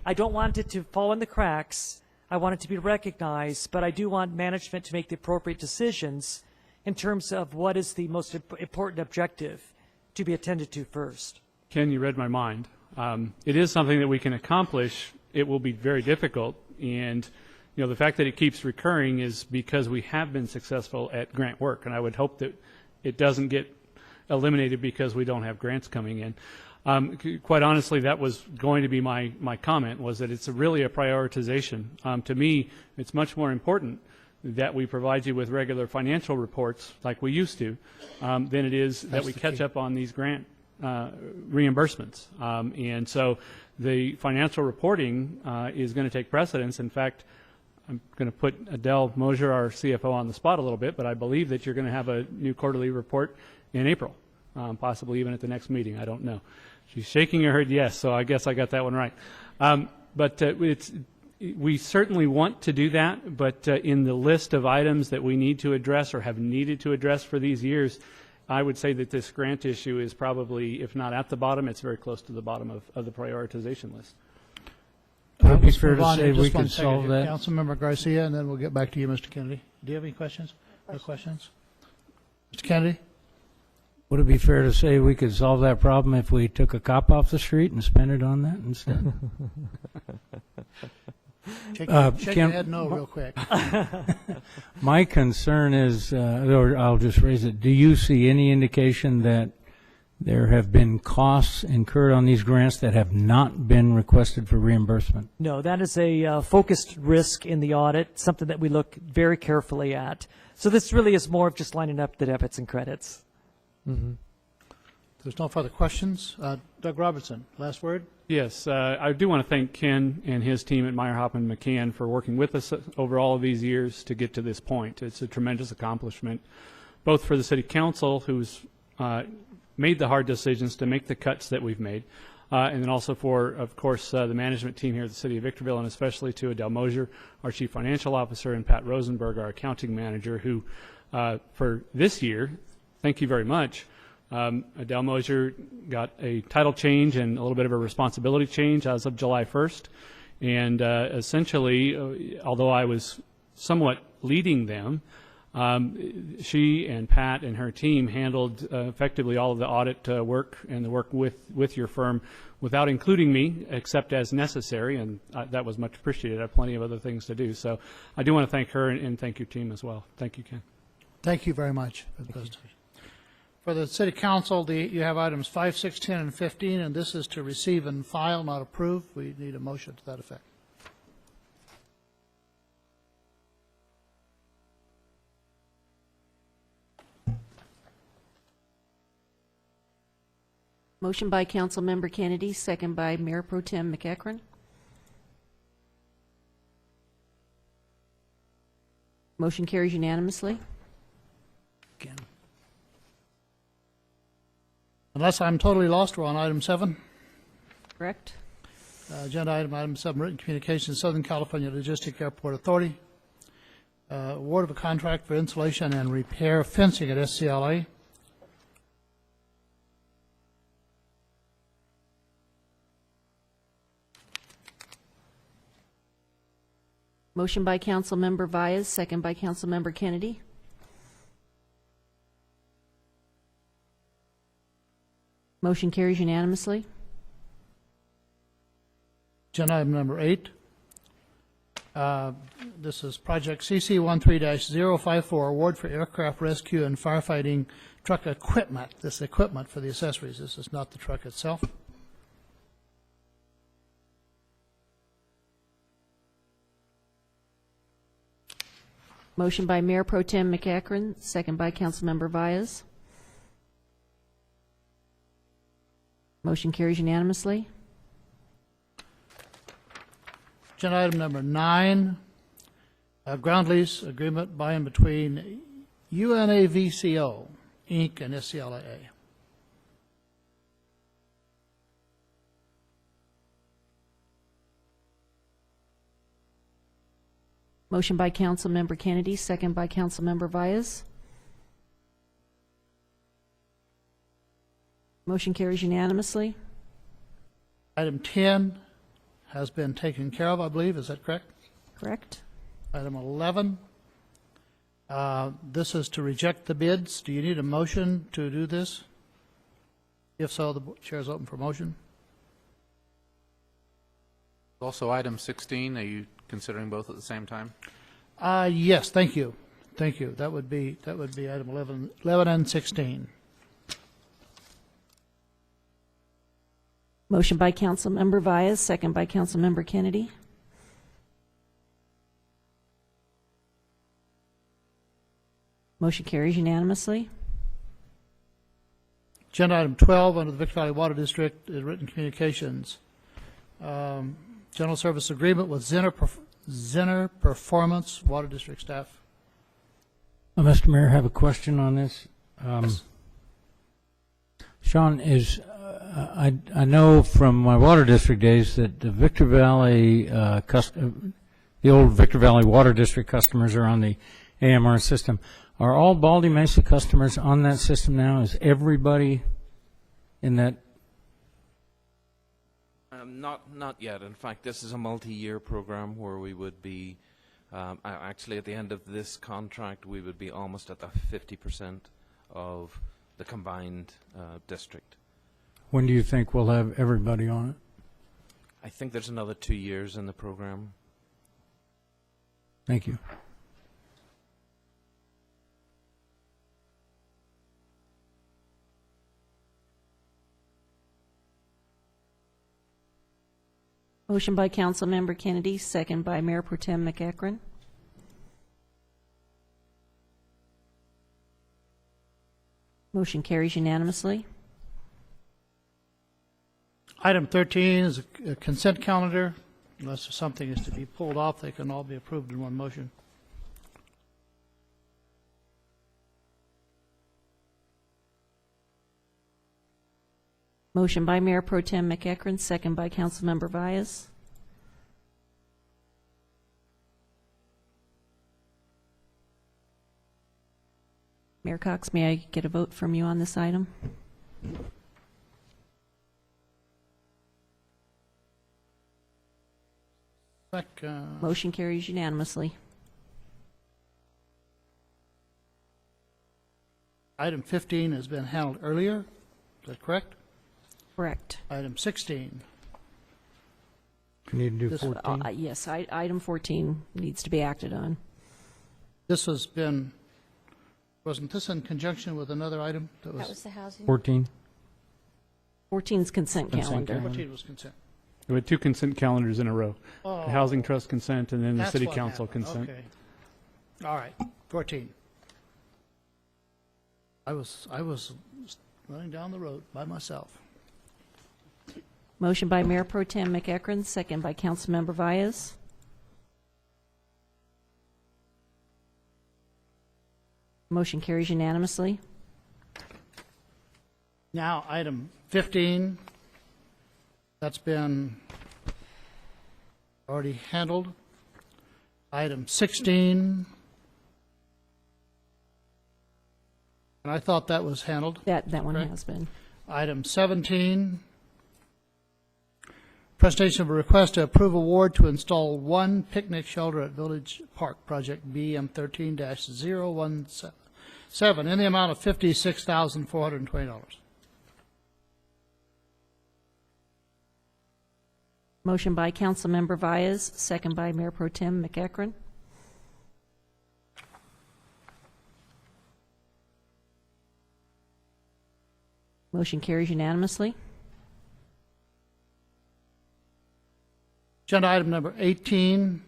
I don't want it to fall in the cracks. I want it to be recognized, but I do want management to make the appropriate decisions in terms of what is the most important objective to be attended to first. Ken, you read my mind. It is something that we can accomplish. It will be very difficult, and the fact that it keeps recurring is because we have been successful at grant work, and I would hope that it doesn't get eliminated because we don't have grants coming in. Quite honestly, that was going to be my comment, was that it's really a prioritization. To me, it's much more important that we provide you with regular financial reports like we used to than it is that we catch up on these grant reimbursements. And so the financial reporting is going to take precedence. In fact, I'm going to put Adele Mosier, our CFO, on the spot a little bit, but I believe that you're going to have a new quarterly report in April, possibly even at the next meeting. I don't know. She's shaking her head yes, so I guess I got that one right. But we certainly want to do that, but in the list of items that we need to address or have needed to address for these years, I would say that this grant issue is probably, if not at the bottom, it's very close to the bottom of the prioritization list. Would it be Let's fair move to on say in just we one could second solve here. that? Councilmember Garcia, and then we'll get back to you, Mr. Kennedy. Do you have any questions? No questions? Mr. Kennedy? Would it be fair to say we could solve that problem if we took a cop off the street and spent it on that instead? Shake your Ken- head no real quick. My concern is, or I'll just raise it, do you see any indication that there have been costs incurred on these grants that have not been requested for reimbursement? No, that is a focused risk in the audit, something that we look very carefully at. So this really is more of just lining up the debits and credits. If there's no further questions, Doug Robertson, last word? Yes, I do want to thank Ken and his team at Meyer Hoffman McCann for working with us over all of these years to get to this point. It's a tremendous accomplishment, both for the City Council, who's made the hard decisions to make the cuts that we've made, and then also for, of course, the management team here at the City of Victorville, and especially to Adele Mosier, our Chief Financial Officer, and Pat Rosenberg, our Accounting Manager, who, for this year, thank you very much. Adele Mosier got a title change and a little bit of a responsibility change as of July 1st. And essentially, although I was somewhat leading them, she and Pat and her team handled effectively all of the audit work and the work with your firm without including me, except as necessary, and that was much appreciated. I have plenty of other things to do. So I do want to thank her and thank your team as well. Thank you, Ken. Thank you very much for the presentation. For the City Council, you have items 5, 6, 10, and 15, and this is to receive and file, not approve. We need a motion to that effect. Motion by Councilmember Kennedy, second by Mayor Pro Tem McEachron. Motion carries unanimously. Again. Unless I'm totally lost, we're on item 7. Correct? Agenda item 7, written communication, Southern California Logistic Airport Authority. Award of a contract for installation and repair fencing at SCLA. Motion by Councilmember Vyas, second by Councilmember Kennedy. Motion carries unanimously. Agenda item number 8. This is project CC13-054, award for aircraft rescue and firefighting truck equipment. This equipment for the accessories. This is not the truck itself. Motion by Mayor Pro Tem McEachron, second by Councilmember Vyas. Motion carries unanimously. Agenda item number 9, ground lease agreement by and between UNAVCO, Inc. and SCLAA. Motion by Councilmember Kennedy, second by Councilmember Vyas. Motion carries unanimously. Item 10 has been taken care of, I believe. Is that correct? Correct. Item 11, this is to reject the bids. Do you need a motion to do this? If so, the chair is open for motion. Also, item 16, are you considering both at the same time? Yes, thank you. Thank you. That would be item 11 and 16. Motion by Councilmember Vyas, second by Councilmember Kennedy. Motion carries unanimously. Agenda item 12, under the Victor Valley Water District, written communications. General service agreement with Zinner Performance Water District staff. Mr. Mayor, I have a question on this. Sean, I know from my water district days that the Victor Valley, the old Victor Valley Water District customers are on the AMR system. Are all Baldy Mesa customers on that system now? Is everybody in that? Not yet. In fact, this is a multi-year program where we would be, actually at the end of this contract, we would be almost at the 50% of the combined district. When do you think we'll have everybody on it? I think there's another 2 years in the program. Thank you. Motion by Councilmember Kennedy, second by Mayor Pro Tem McEachron. Motion carries unanimously. Item 13 is a consent calendar. Unless something is to be pulled off, they can all be approved in one motion. Motion by Mayor Pro Tem McEachron, second by Councilmember Vyas. Mayor Cox, may I get a vote from you on this item? Second. Motion carries unanimously. Item 15 has been handled earlier. Is that correct? Correct. Item 16. We need to do This- 14. Yes, item 14 needs to be acted on. This has been, wasn't this in conjunction with another item? That was the housing. 14. 14 is consent Consent calendar. calendar. 14 was consent. We had two consent calendars in a row. Oh. The Housing Trust consent and then the That's City what Council happened. consent. Okay. All right, 14. I was running down the road by myself. Motion by Mayor Pro Tem McEachron, second by Councilmember Vyas. Motion carries unanimously. Now, item 15, that's been already handled. Item 16, and I thought that was handled. That one Correct. has been. Item 17, presentation of a request to approve award to install one picnic shelter at Village Park, project BM 13-017, in the amount of $56,420. Motion by Councilmember Vyas, second by Mayor Pro Tem McEachron. Motion carries unanimously. Agenda item number 18,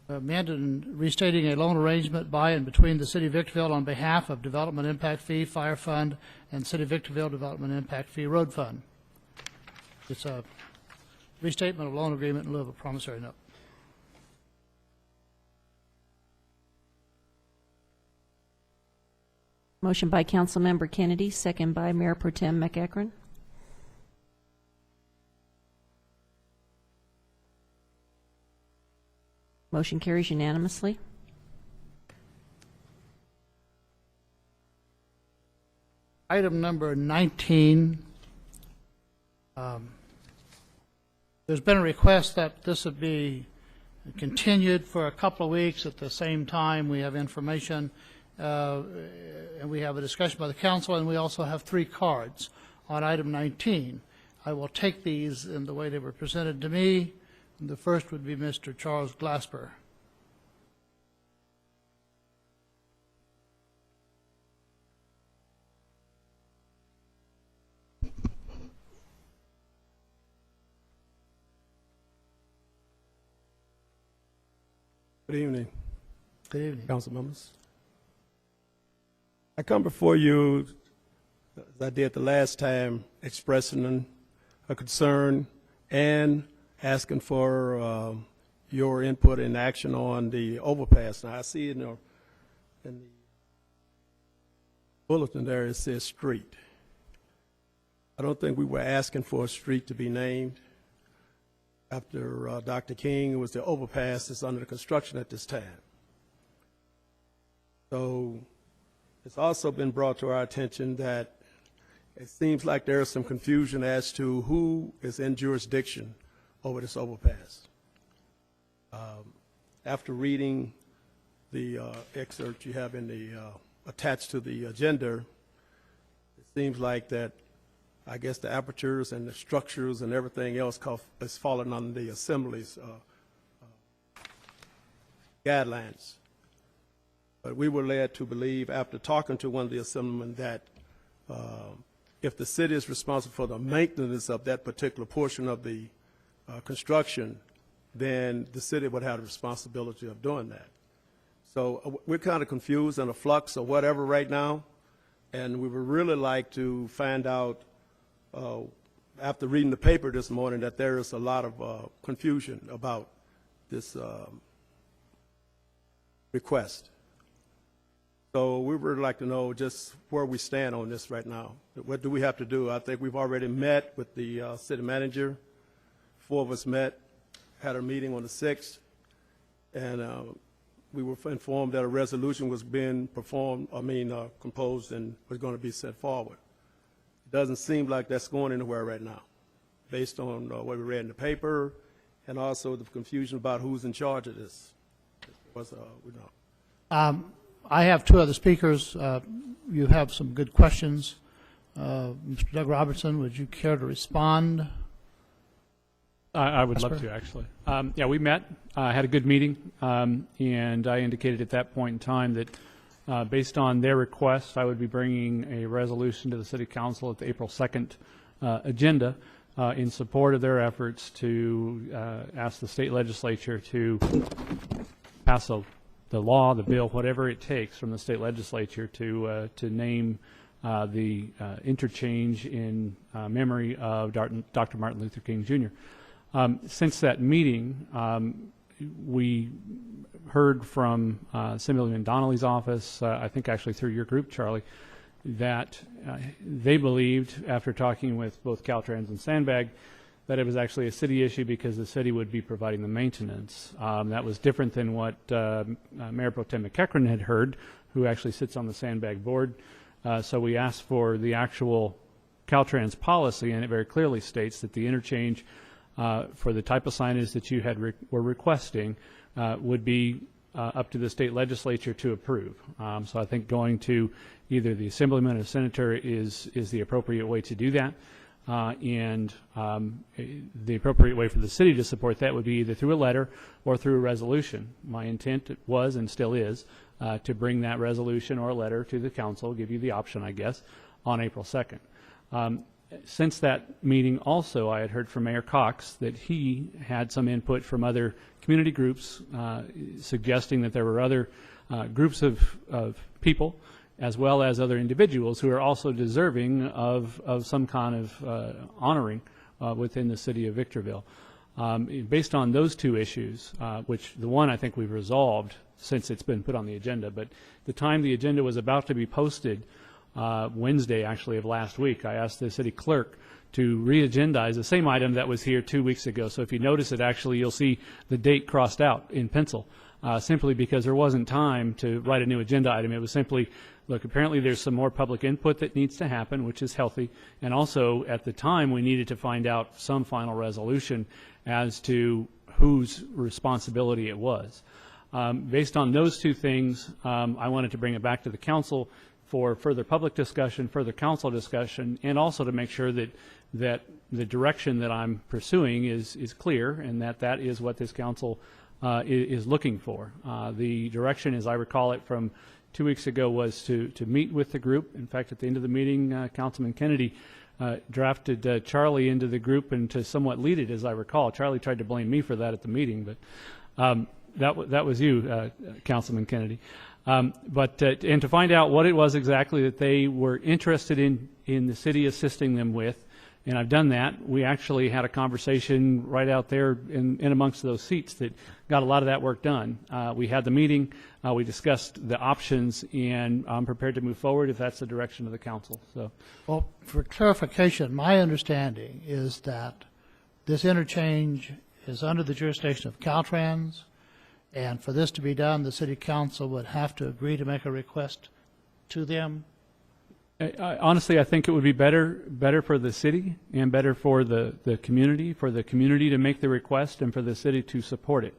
amended and restating a loan arrangement by and between the City of Victorville on behalf of Development Impact Fee Fire Fund and City of Victorville Development Impact Fee Road Fund. It's a restatement of loan agreement in lieu of a promissory note. Motion by Councilmember Kennedy, second by Mayor Pro Tem McEachron. Motion carries unanimously. Item number 19, there's been a request that this would be continued for a couple of weeks. At the same time, we have information, and we have a discussion by the council, and we also have 3 cards on item 19. I will take these in the way they were presented to me. The first would be Mr. Charles Glasper. Good evening. Good evening. Council members. I come before you, as I did the last time, expressing a concern and asking for your input and action on the overpass. Now, I see in the bulletin there it says street. I don't think we were asking for a street to be named. After Dr. King, it was the overpass that's under construction at this time. So it's also been brought to our attention that it seems like there is some confusion as to who is in jurisdiction over this overpass. After reading the excerpt you have in the attached to the agenda, it seems like that I guess the apertures and the structures and everything else is falling under the Assembly's guidelines. But we were led to believe, after talking to one of the Assemblymen, that if the city is responsible for the maintenance of that particular portion of the construction, then the city would have the responsibility of doing that. So we're kind of confused and a flux or whatever right now, and we would really like to find out, after reading the paper this morning, that there is a lot of confusion about this request. So we would like to know just where we stand on this right now. What do we have to do? I think we've already met with the city manager. 4 of us met, had a meeting on the 6th, and we were informed that a resolution was being composed and was going to be sent forward. It doesn't seem like that's going anywhere right now, based on what we read in the paper, and also the confusion about who's in charge of this. I have 2 other speakers. You have some good questions. Mr. Doug Robertson, would you care to respond? I would love to, actually. Yeah, we met, had a good meeting, and I indicated at that point in time that based on their request, I would be bringing a resolution to the City Council at the April 2nd agenda in support of their efforts to ask the state legislature to pass the law, the bill, whatever it takes from the state legislature to name the interchange in memory of Dr. Martin Luther King, Jr. Since that meeting, we heard from Assemblyman Donnelly's office, I think actually through your group, Charlie, that they believed, after talking with both Caltrans and Sandbag, that it was actually a city issue because the city would be providing the maintenance. That was different than what Mayor Pro Tem McEachran had heard, who actually sits on the Sandbag board. So we asked for the actual Caltrans policy, and it very clearly states that the interchange for the type of signage that you had were requesting would be up to the state legislature to approve. So I think going to either the assemblyman or senator is the appropriate way to do that. And the appropriate way for the city to support that would be either through a letter or through a resolution. My intent was and still is to bring that resolution or a letter to the council, give you the option, I guess, on April 2nd. Since that meeting also, I had heard from Mayor Cox that he had some input from other community groups suggesting that there were other groups of people as well as other individuals who are also deserving of some kind of honoring within the city of Victorville. Based on those two issues, which the one I think we've resolved since it's been put on the agenda, but the time the agenda was about to be posted, Wednesday actually of last week, I asked the city clerk to re-agendize the same item that was here 2 weeks ago. So if you notice it, actually you'll see the date crossed out in pencil, simply because there wasn't time to write a new agenda item. It was simply, look, apparently there's some more public input that needs to happen, which is healthy, and also at the time we needed to find out some final resolution as to whose responsibility it was. Based on those two things, I wanted to bring it back to the council for further public discussion, further council discussion, and also to make sure that the direction that I'm pursuing is clear, and that is what this council is looking for. The direction, as I recall it from 2 weeks ago, was to meet with the group. In fact, at the end of the meeting, Councilman Kennedy drafted Charlie into the group and to somewhat lead it, as I recall. Charlie tried to blame me for that at the meeting, but that was you, Councilman Kennedy. And to find out what it was exactly that they were interested in the city assisting them with, and I've done that. We actually had a conversation right out there in amongst those seats that got a lot of that work done. We had the meeting, we discussed the options, and I'm prepared to move forward if that's the direction of the council. So, Well, for clarification, my understanding is that this interchange is under the jurisdiction of Caltrans, and for this to be done, the city council would have to agree to make a request to them. Honestly, I think it would be better for the city and better for the community to make the request and for the city to support it.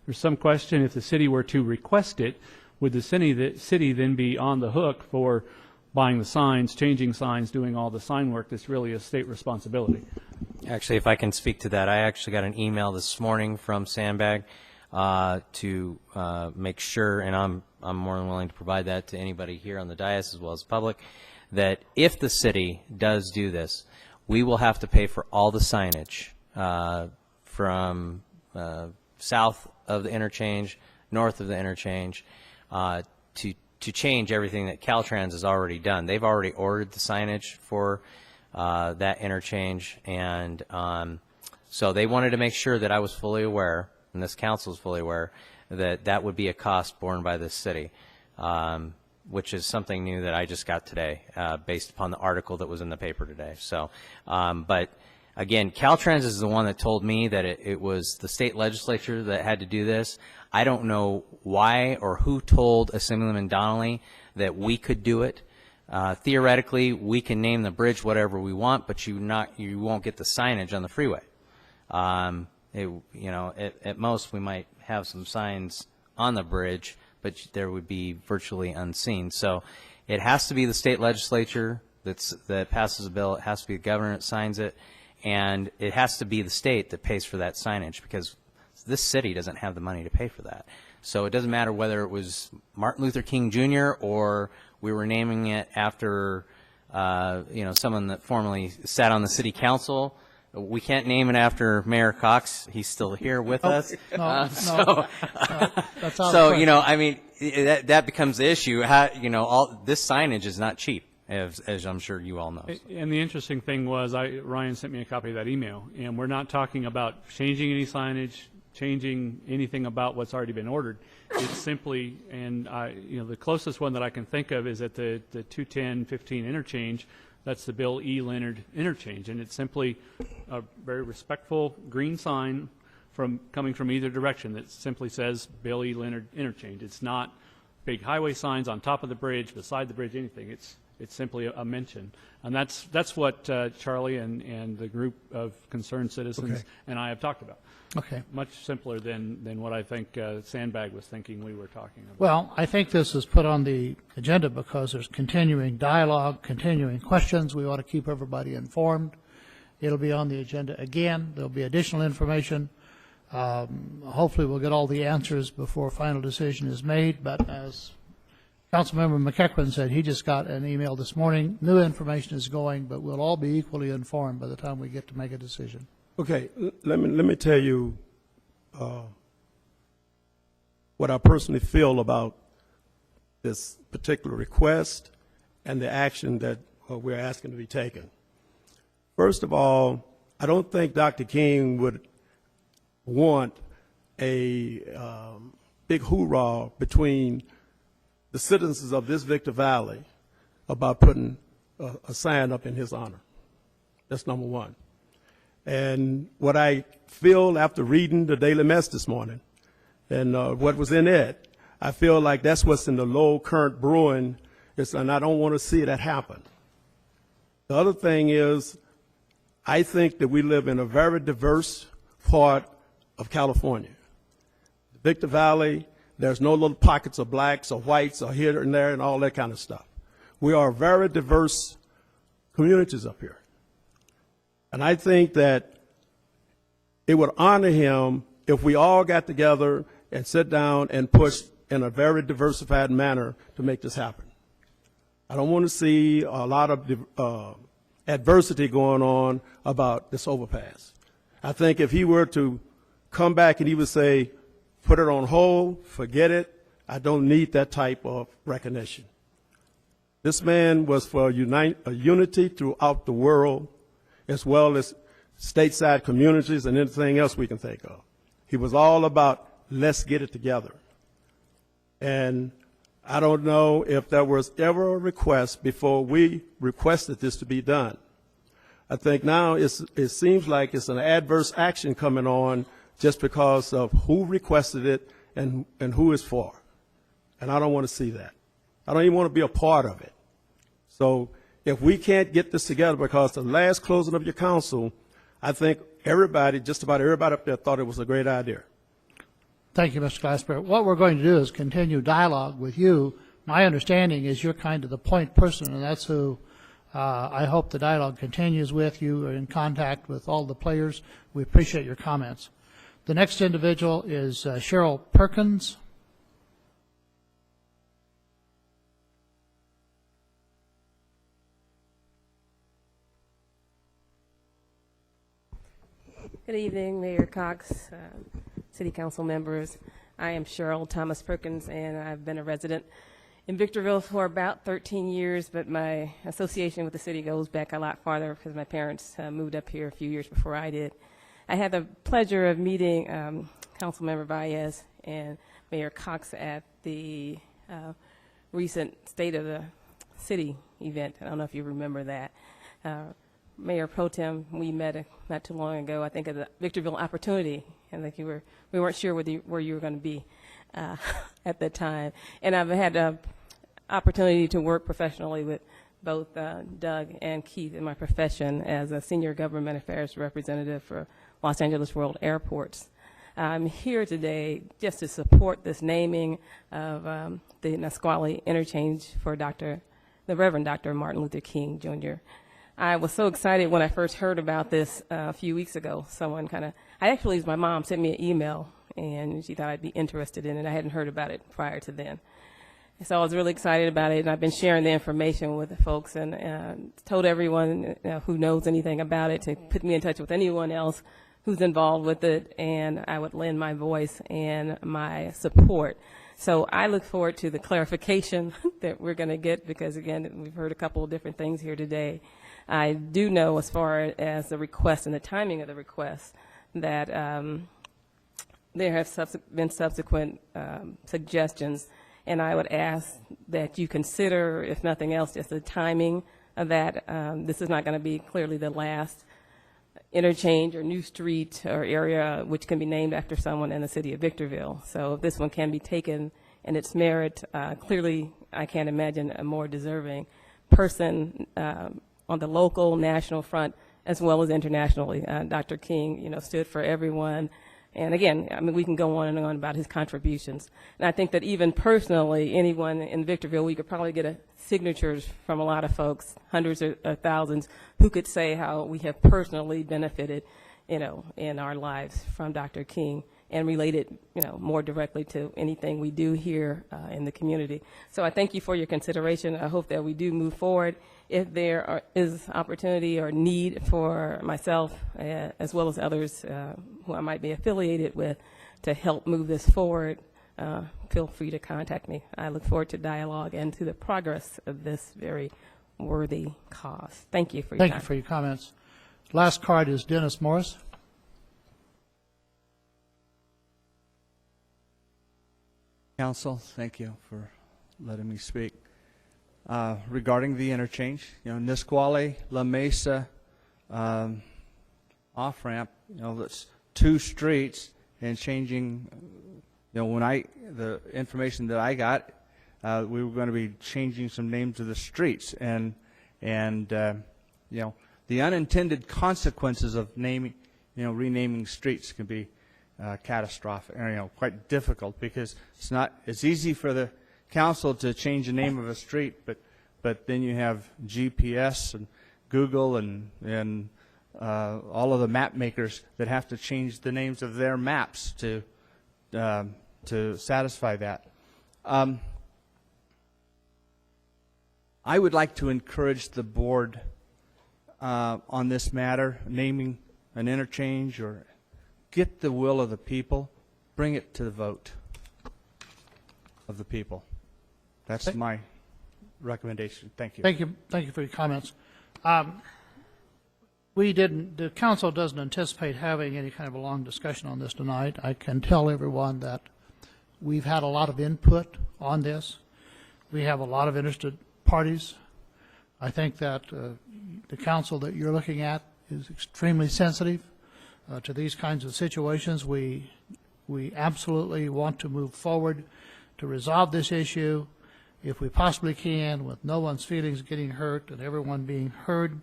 There's some question, if the city were to request it, would the city then be on the hook for buying the signs, changing signs, doing all the sign work that's really a state responsibility? Actually, if I can speak to that, I actually got an email this morning from Sandbag to make sure, and I'm more than willing to provide that to anybody here on the dais as well as public, that if the city does do this, we will have to pay for all the signage from south of the interchange, north of the interchange, to change everything that Caltrans has already done. They've already ordered the signage for that interchange, and so they wanted to make sure that I was fully aware, and this council is fully aware, that that would be a cost borne by the city. Which is something new that I just got today, based upon the article that was in the paper today. So, but again, Caltrans is the one that told me that it was the state legislature that had to do this. I don't know why or who told Assemblyman Donnelly that we could do it. Theoretically, we can name the bridge whatever we want, but you won't get the signage on the freeway. At most we might have some signs on the bridge, but there would be virtually unseen. So it has to be the state legislature that passes a bill. It has to be the governor that signs it, and it has to be the state that pays for that signage, because this city doesn't have the money to pay for that. So it doesn't matter whether it was Martin Luther King Jr. or we were naming it after someone that formerly sat on the city council. We can't name it after Mayor Cox. He's still here with us. That's so I mean, that becomes the issue. All this signage is not cheap, as I'm sure you all know. And the interesting thing was, Ryan sent me a copy of that email, and we're not talking about changing any signage, changing anything about what's already been ordered. It's simply, and the closest one that I can think of is at the 210-15 interchange. That's the Bill E. Leonard interchange, and it's simply a very respectful green sign coming from either direction that simply says Bill E. Leonard interchange. It's not big highway signs on top of the bridge, beside the bridge, anything. It's simply a mention, and that's what Charlie and the group of concerned citizens and I have talked about. Okay. Much simpler than what I think Sandbag was thinking we were talking about. Well, I think this is put on the agenda because there's continuing dialogue, continuing questions. We ought to keep everybody informed. It'll be on the agenda again. There'll be additional information. Hopefully we'll get all the answers before final decision is made, but as Councilmember McEachran said, he just got an email this morning. New information is going, but we'll all be equally informed by the time we get to make a decision. Okay, let me tell you what I personally feel about this particular request and the action that we're asking to be taken. First of all, I don't think Dr. King would want a big hoorah between the citizens of this Victor Valley about putting a sign up in his honor. That's number one. And what I feel after reading the Daily Mess this morning and what was in it, I feel like that's what's in the low current brewing, and I don't want to see that happen. The other thing is, I think that we live in a very diverse part of California. Victor Valley, there's no little pockets of blacks or whites or here and there and all that kind of stuff. We are very diverse communities up here. And I think that it would honor him if we all got together and sit down and push in a very diversified manner to make this happen. I don't want to see a lot of adversity going on about this overpass. I think if he were to come back and he would say, put it on hold, forget it, I don't need that type of recognition. This man was for unity throughout the world, as well as stateside communities and anything else we can think of. He was all about, let's get it together. And I don't know if there was ever a request before we requested this to be done. I think now it seems like it's an adverse action coming on just because of who requested it and who is for. And I don't want to see that. I don't even want to be a part of it. So if we can't get this together, because the last closing of your council, I think everybody, just about everybody up there thought it was a great idea. Thank you, Mr. Glasper. What we're going to do is continue dialogue with you. My understanding is you're kind of the point person, and that's who I hope the dialogue continues with. You are in contact with all the players. We appreciate your comments. The next individual is Cheryl Perkins. Good evening, Mayor Cox, City Council members. I am Cheryl Thomas Perkins, and I've been a resident in Victorville for about 13 years, but my association with the city goes back a lot farther because my parents moved up here a few years before I did. I had the pleasure of meeting Councilmember Baez and Mayor Cox at the recent State of the City event. I don't know if you remember that. Mayor Pro Tem, we met not too long ago, I think, at the Victorville Opportunity. I think we weren't sure where you were going to be at that time. And I've had the opportunity to work professionally with both Doug and Keith in my profession as a senior government affairs representative for Los Angeles World Airports. I'm here today just to support this naming of the Nisqually interchange for the Reverend Dr. Martin Luther King, Jr. I was so excited when I first heard about this a few weeks ago. My mom sent me an email, and she thought I'd be interested in it. I hadn't heard about it prior to then. So I was really excited about it, and I've been sharing the information with the folks and told everyone who knows anything about it to put me in touch with anyone else who's involved with it, and I would lend my voice and my support. So I look forward to the clarification that we're going to get because, again, we've heard a couple of different things here today. I do know, as far as the request and the timing of the request, that there have been subsequent suggestions, and I would ask that you consider, if nothing else, just the timing of that. This is not going to be clearly the last interchange or new street or area which can be named after someone in the city of Victorville. So if this one can be taken in its merit, clearly I can't imagine a more deserving person on the local, national front, as well as internationally. Dr. King, stood for everyone. And again, I mean, we can go on and on about his contributions. And I think that even personally, anyone in Victorville, we could probably get signatures from a lot of folks, hundreds or thousands, who could say how we have personally benefited, in our lives from Dr. King and related, more directly to anything we do here in the community. So I thank you for your consideration. I hope that we do move forward. If there is opportunity or need for myself, as well as others who I might be affiliated with, to help move this forward, feel free to contact me. I look forward to dialogue and to the progress of this very worthy cause. Thank you for your time. Thank you for your comments. Last card is Dennis Morris. Council, thank you for letting me speak. Regarding the interchange, Nisqually, La Mesa off-ramp, that's 2 streets, and changing, the information that I got, we were going to be changing some names of the streets, and the unintended consequences of renaming streets can be catastrophic, quite difficult, because it's not as easy for the council to change the name of a street, but then you have GPS and Google and all of the map makers that have to change the names of their maps to satisfy that. I would like to encourage the board on this matter, naming an interchange, or get the will of the people, bring it to the vote of the people. That's my recommendation. Thank you. Thank you. Thank you for your comments. The council doesn't anticipate having any kind of a long discussion on this tonight. I can tell everyone that we've had a lot of input on this. We have a lot of interested parties. I think that the council that you're looking at is extremely sensitive to these kinds of situations. We absolutely want to move forward to resolve this issue if we possibly can, with no one's feelings getting hurt and everyone being heard.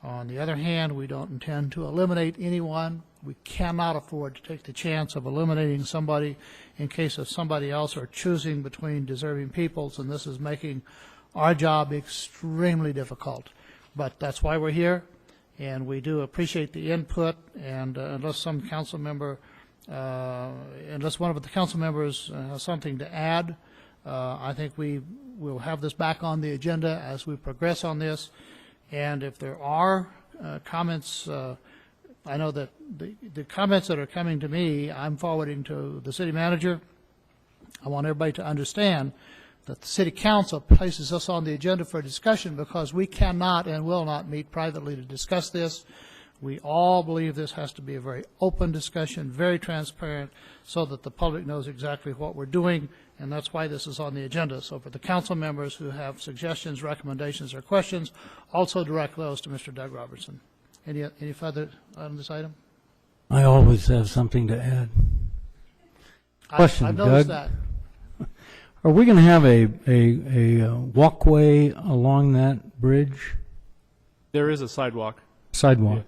On the other hand, we don't intend to eliminate anyone. We cannot afford to take the chance of eliminating somebody in case of somebody else or choosing between deserving peoples, and this is making our job extremely difficult. But that's why we're here, and we do appreciate the input, and unless one of the council members has something to add, I think we will have this back on the agenda as we progress on this. And if there are comments, I know that the comments that are coming to me, I'm forwarding to the city manager. I want everybody to understand that the city council places us on the agenda for a discussion because we cannot and will not meet privately to discuss this. We all believe this has to be a very open discussion, very transparent, so that the public knows exactly what we're doing, and that's why this is on the agenda. So for the council members who have suggestions, recommendations, or questions, also direct those to Mr. Doug Robertson. Any further on this item? I always have something to add. Question, I've noticed Doug. that. Are we going to have a walkway along that bridge? There is a sidewalk. Sidewalk. Yes.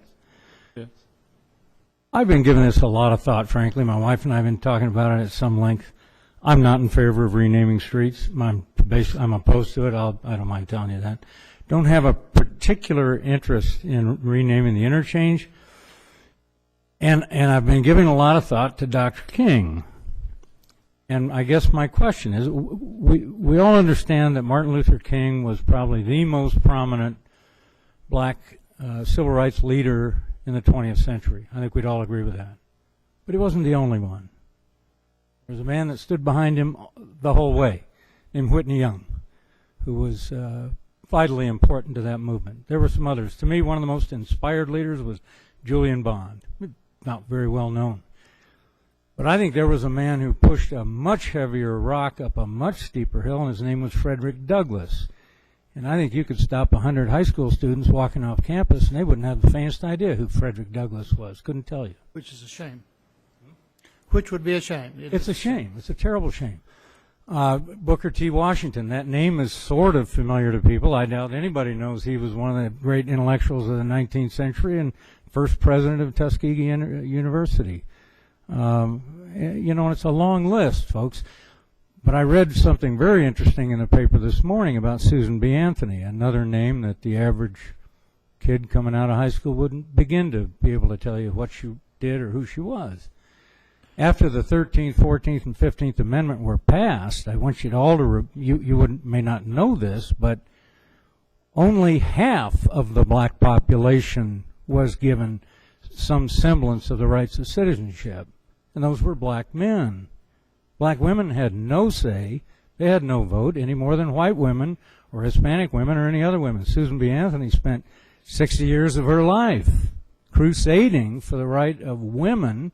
Yes. I've been giving this a lot of thought, frankly. My wife and I have been talking about it at some length. I'm not in favor of renaming streets. I'm opposed to it. I don't mind telling you that. Don't have a particular interest in renaming the interchange. And I've been giving a lot of thought to Dr. King. And I guess my question is, we all understand that Martin Luther King was probably the most prominent black civil rights leader in the 20th century. I think we'd all agree with that. But he wasn't the only one. There was a man that stood behind him the whole way, named Whitney Young, who was vitally important to that movement. There were some others. To me, one of the most inspired leaders was Julian Bond, not very well known. But I think there was a man who pushed a much heavier rock up a much steeper hill, and his name was Frederick Douglass. And I think you could stop 100 high school students walking off campus, and they wouldn't have the faintest idea who Frederick Douglass was. Couldn't tell you. Which is a shame. Which would be a shame. It's a shame. It's a terrible shame. Booker T. Washington, that name is sort of familiar to people. I doubt anybody knows he was one of the great intellectuals of the 19th century and first president of Tuskegee University. You know, it's a long list, folks. But I read something very interesting in the paper this morning about Susan B. Anthony, another name that the average kid coming out of high school wouldn't begin to be able to tell you what she did or who she was. After the 13th, 14th, and 15th Amendment were passed, I want you to all to, you may not know this, but only half of the black population was given some semblance of the rights of citizenship, and those were black men. Black women had no say. They had no vote any more than white women or Hispanic women or any other women. Susan B. Anthony spent 60 years of her life crusading for the right of women,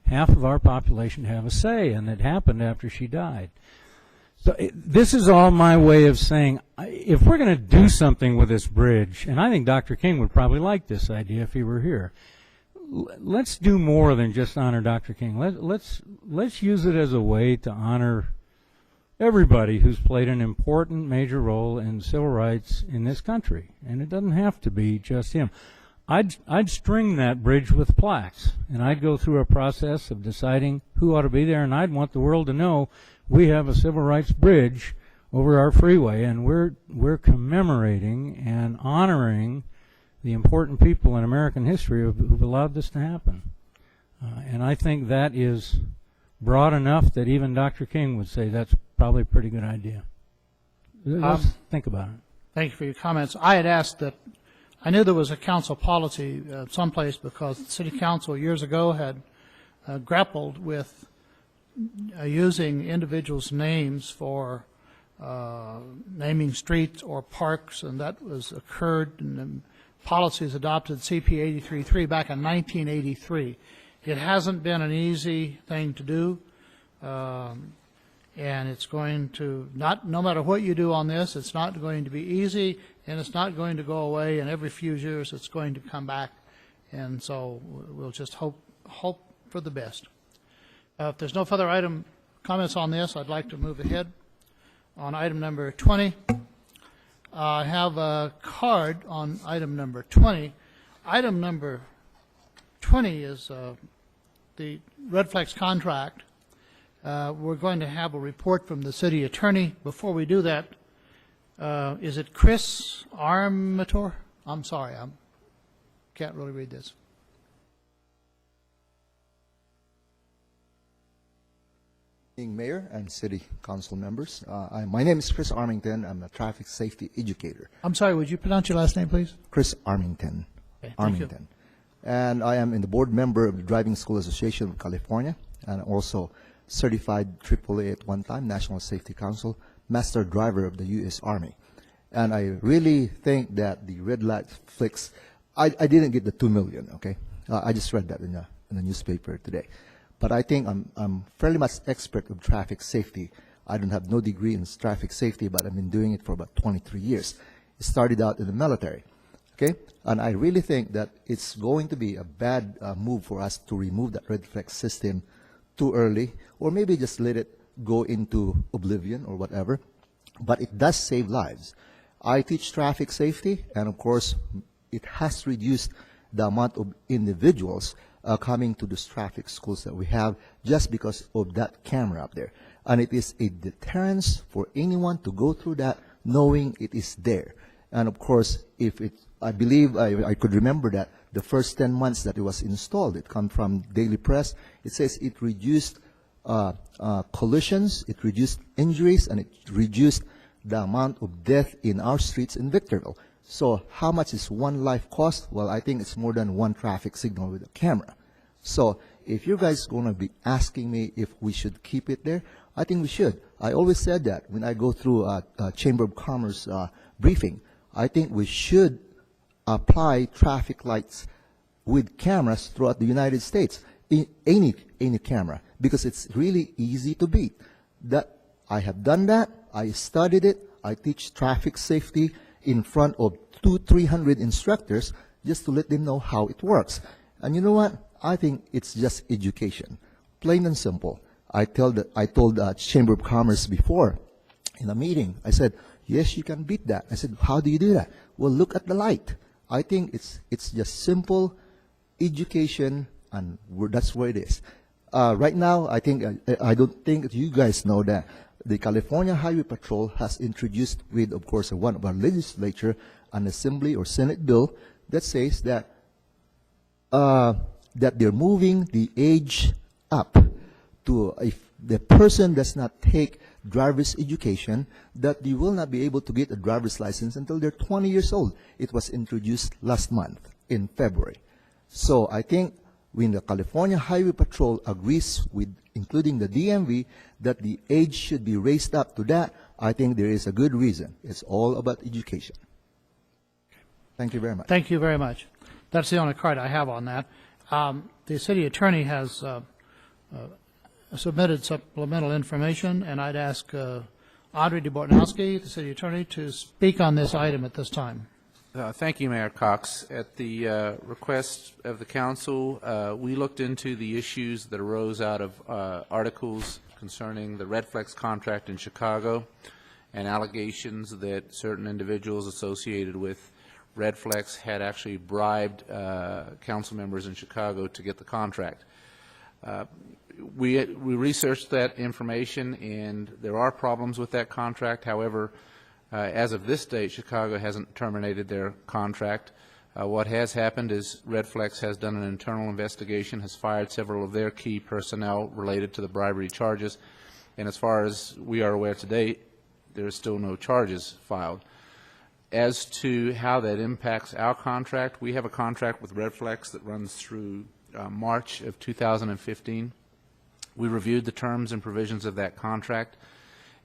half of our population, to have a say, and it happened after she died. So this is all my way of saying, if we're going to do something with this bridge, and I think Dr. King would probably like this idea if he were here, let's do more than just honor Dr. King. Let's use it as a way to honor everybody who's played an important major role in civil rights in this country, and it doesn't have to be just him. I'd string that bridge with plaques, and I'd go through a process of deciding who ought to be there, and I'd want the world to know we have a civil rights bridge over our freeway, and we're commemorating and honoring the important people in American history who've allowed this to happen. And I think that is broad enough that even Dr. King would say that's probably a pretty good idea. Let's think about it. Thank you for your comments. I had asked that, I knew there was a council policy someplace because the city council years ago had grappled with using individuals' names for naming streets or parks, and that was occurred in policies adopted CP 83.3 back in 1983. It hasn't been an easy thing to do, and it's going to no matter what you do on this, it's not going to be easy, and it's not going to go away. And every few years, it's going to come back, and so we'll just hope for the best. If there's no further comments on this, I'd like to move ahead on item number 20. I have a card on item number 20. Item number 20 is the Redflex contract. We're going to have a report from the city attorney. Before we do that, is it Chris Armator? I'm sorry, I can't really read this. Mayor and City Council members. My name is Chris Armington. I'm a traffic safety educator. I'm sorry, would you pronounce your last name, please? Chris Armington. Okay, thank you. And I am in the board member of the Driving School Association of California, and also certified AAA at one time, National Safety Council, master driver of the U.S. Army. And I really think that the red light flicks, I didn't get the $2 million, okay? I just read that in the newspaper today. But I think I'm fairly much expert of traffic safety. I don't have no degree in traffic safety, but I've been doing it for about 23 years. It started out in the military, okay? And I really think that it's going to be a bad move for us to remove that Redflex system too early, or maybe just let it go into oblivion or whatever. But it does save lives. I teach traffic safety, and of course, it has reduced the amount of individuals coming to these traffic schools that we have just because of that camera up there. And it is a deterrence for anyone to go through that knowing it is there. And of course, I believe I could remember that the first 10 months that it was installed, it comes from Daily Press, it says it reduced collisions, it reduced injuries, and it reduced the amount of death in our streets in Victorville. So how much is one life cost? Well, I think it's more than one traffic signal with a camera. So if you guys going to be asking me if we should keep it there, I think we should. I always said that when I go through a Chamber of Commerce briefing. I think we should apply traffic lights with cameras throughout the United States. any camera, because it's really easy to beat. That I have done that. I studied it. I teach traffic safety in front of 200-300 instructors just to let them know how it works. And you know what? I think it's just education, plain and simple. I told the Chamber of Commerce before in a meeting. I said, yes, you can beat that. I said, how do you do that? Well, look at the light. I think it's just simple education, and that's where it is. Right now, I don't think you guys know that the California Highway Patrol has introduced with, of course, one of our legislature, an assembly or Senate bill that says that that they're moving the age up to, if the person does not take driver's education, that you will not be able to get a driver's license until they're 20 years old. It was introduced last month in February. So I think when the California Highway Patrol agrees with, including the DMV, that the age should be raised up to that, I think there is a good reason. It's all about education. Thank you very much. Thank you very much. That's the only card I have on that. The city attorney has submitted supplemental information, and I'd ask Audrey DeBortnowski, the city attorney, to speak on this item at this time. Thank you, Mayor Cox. At the request of the council, we looked into the issues that arose out of articles concerning the Redflex contract in Chicago and allegations that certain individuals associated with Redflex had actually bribed council members in Chicago to get the contract. We researched that information, and there are problems with that contract. However, as of this date, Chicago hasn't terminated their contract. What has happened is Redflex has done an internal investigation, has fired several of their key personnel related to the bribery charges, and as far as we are aware today, there are still no charges filed. As to how that impacts our contract, we have a contract with Redflex that runs through March of 2015. We reviewed the terms and provisions of that contract,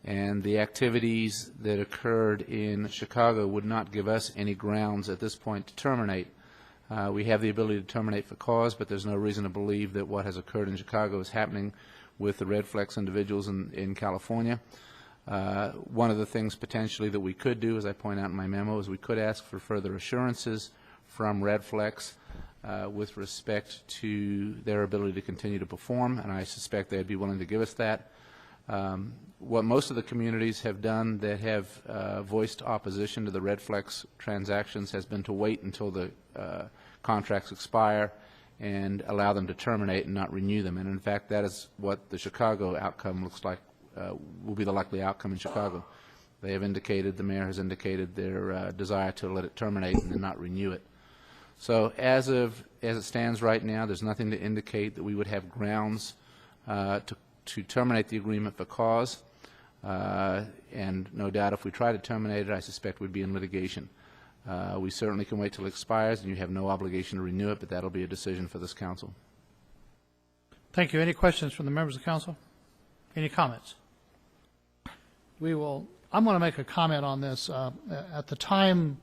and the activities that occurred in Chicago would not give us any grounds at this point to terminate. We have the ability to terminate for cause, but there's no reason to believe that what has occurred in Chicago is happening with the Redflex individuals in California. One of the things potentially that we could do, as I point out in my memo, is we could ask for further assurances from Redflex with respect to their ability to continue to perform, and I suspect they'd be willing to give us that. What most of the communities have done that have voiced opposition to the Redflex transactions has been to wait until the contracts expire and allow them to terminate and not renew them. And in fact, that is what the Chicago outcome looks like, will be the likely outcome in Chicago. They have indicated, the mayor has indicated their desire to let it terminate and then not renew it. So as it stands right now, there's nothing to indicate that we would have grounds to terminate the agreement for cause. And no doubt if we try to terminate it, I suspect we'd be in litigation. We certainly can wait till it expires, and you have no obligation to renew it, but that'll be a decision for this council. Thank you. Any questions from the members of the council? Any comments? I'm going to make a comment on this. At the time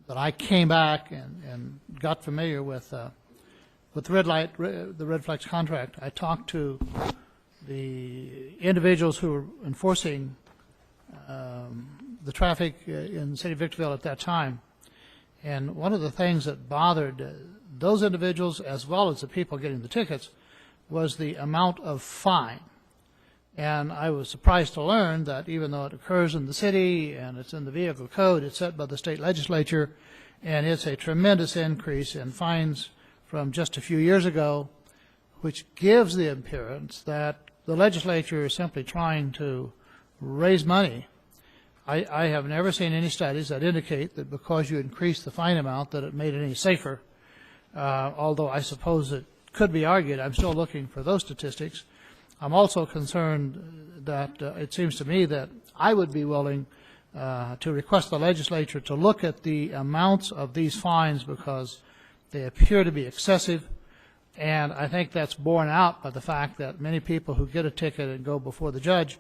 that I came back and got familiar with the Redflex contract, I talked to the individuals who were enforcing the traffic in the city of Victorville at that time. And one of the things that bothered those individuals, as well as the people getting the tickets, was the amount of fine. And I was surprised to learn that even though it occurs in the city and it's in the vehicle code, it's set by the state legislature, and it's a tremendous increase in fines from just a few years ago, which gives the appearance that the legislature is simply trying to raise money. I have never seen any studies that indicate that because you increase the fine amount that it made it any safer, although I suppose it could be argued. I'm still looking for those statistics. I'm also concerned that it seems to me that I would be willing to request the legislature to look at the amounts of these fines because they appear to be excessive, and I think that's borne out by the fact that many people who get a ticket and go before the judge,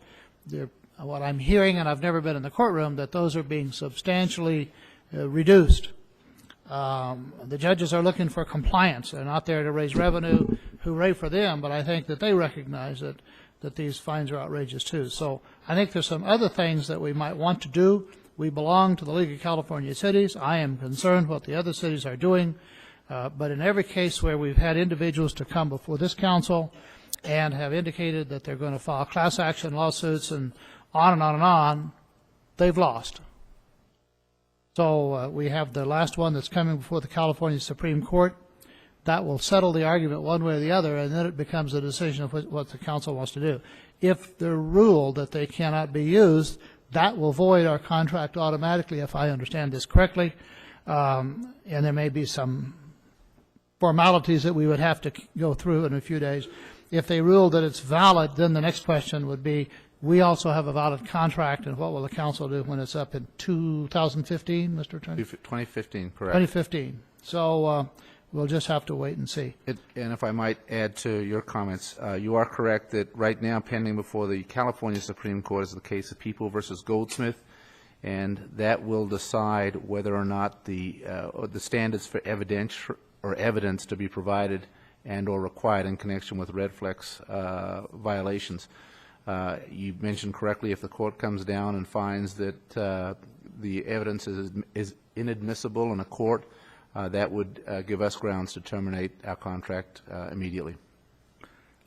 what I'm hearing, and I've never been in the courtroom, that those are being substantially reduced. The judges are looking for compliance. They're not there to raise revenue. hooray for them, but I think that they recognize that these fines are outrageous too. So I think there's some other things that we might want to do. We belong to the League of California Cities. I am concerned what the other cities are doing. But in every case where we've had individuals to come before this council and have indicated that they're going to file class action lawsuits and on and on and on, they've lost. So we have the last one that's coming before the California Supreme Court. That will settle the argument one way or the other, and then it becomes a decision of what the council wants to do. If they're ruled that they cannot be used, that will void our contract automatically, if I understand this correctly. And there may be some formalities that we would have to go through in a few days. If they rule that it's valid, then the next question would be, we also have a valid contract, and what will the council do when it's up in 2015, Mr. Attorney? 2015, correct. 2015. So we'll just have to wait and see. And if I might add to your comments, you are correct that right now pending before the California Supreme Court is the case of People versus Goldsmith, and that will decide whether or not the standards for evidence to be provided and or required in connection with red flex violations. You mentioned correctly, if the court comes down and finds that the evidence is inadmissible in a court, that would give us grounds to terminate our contract immediately.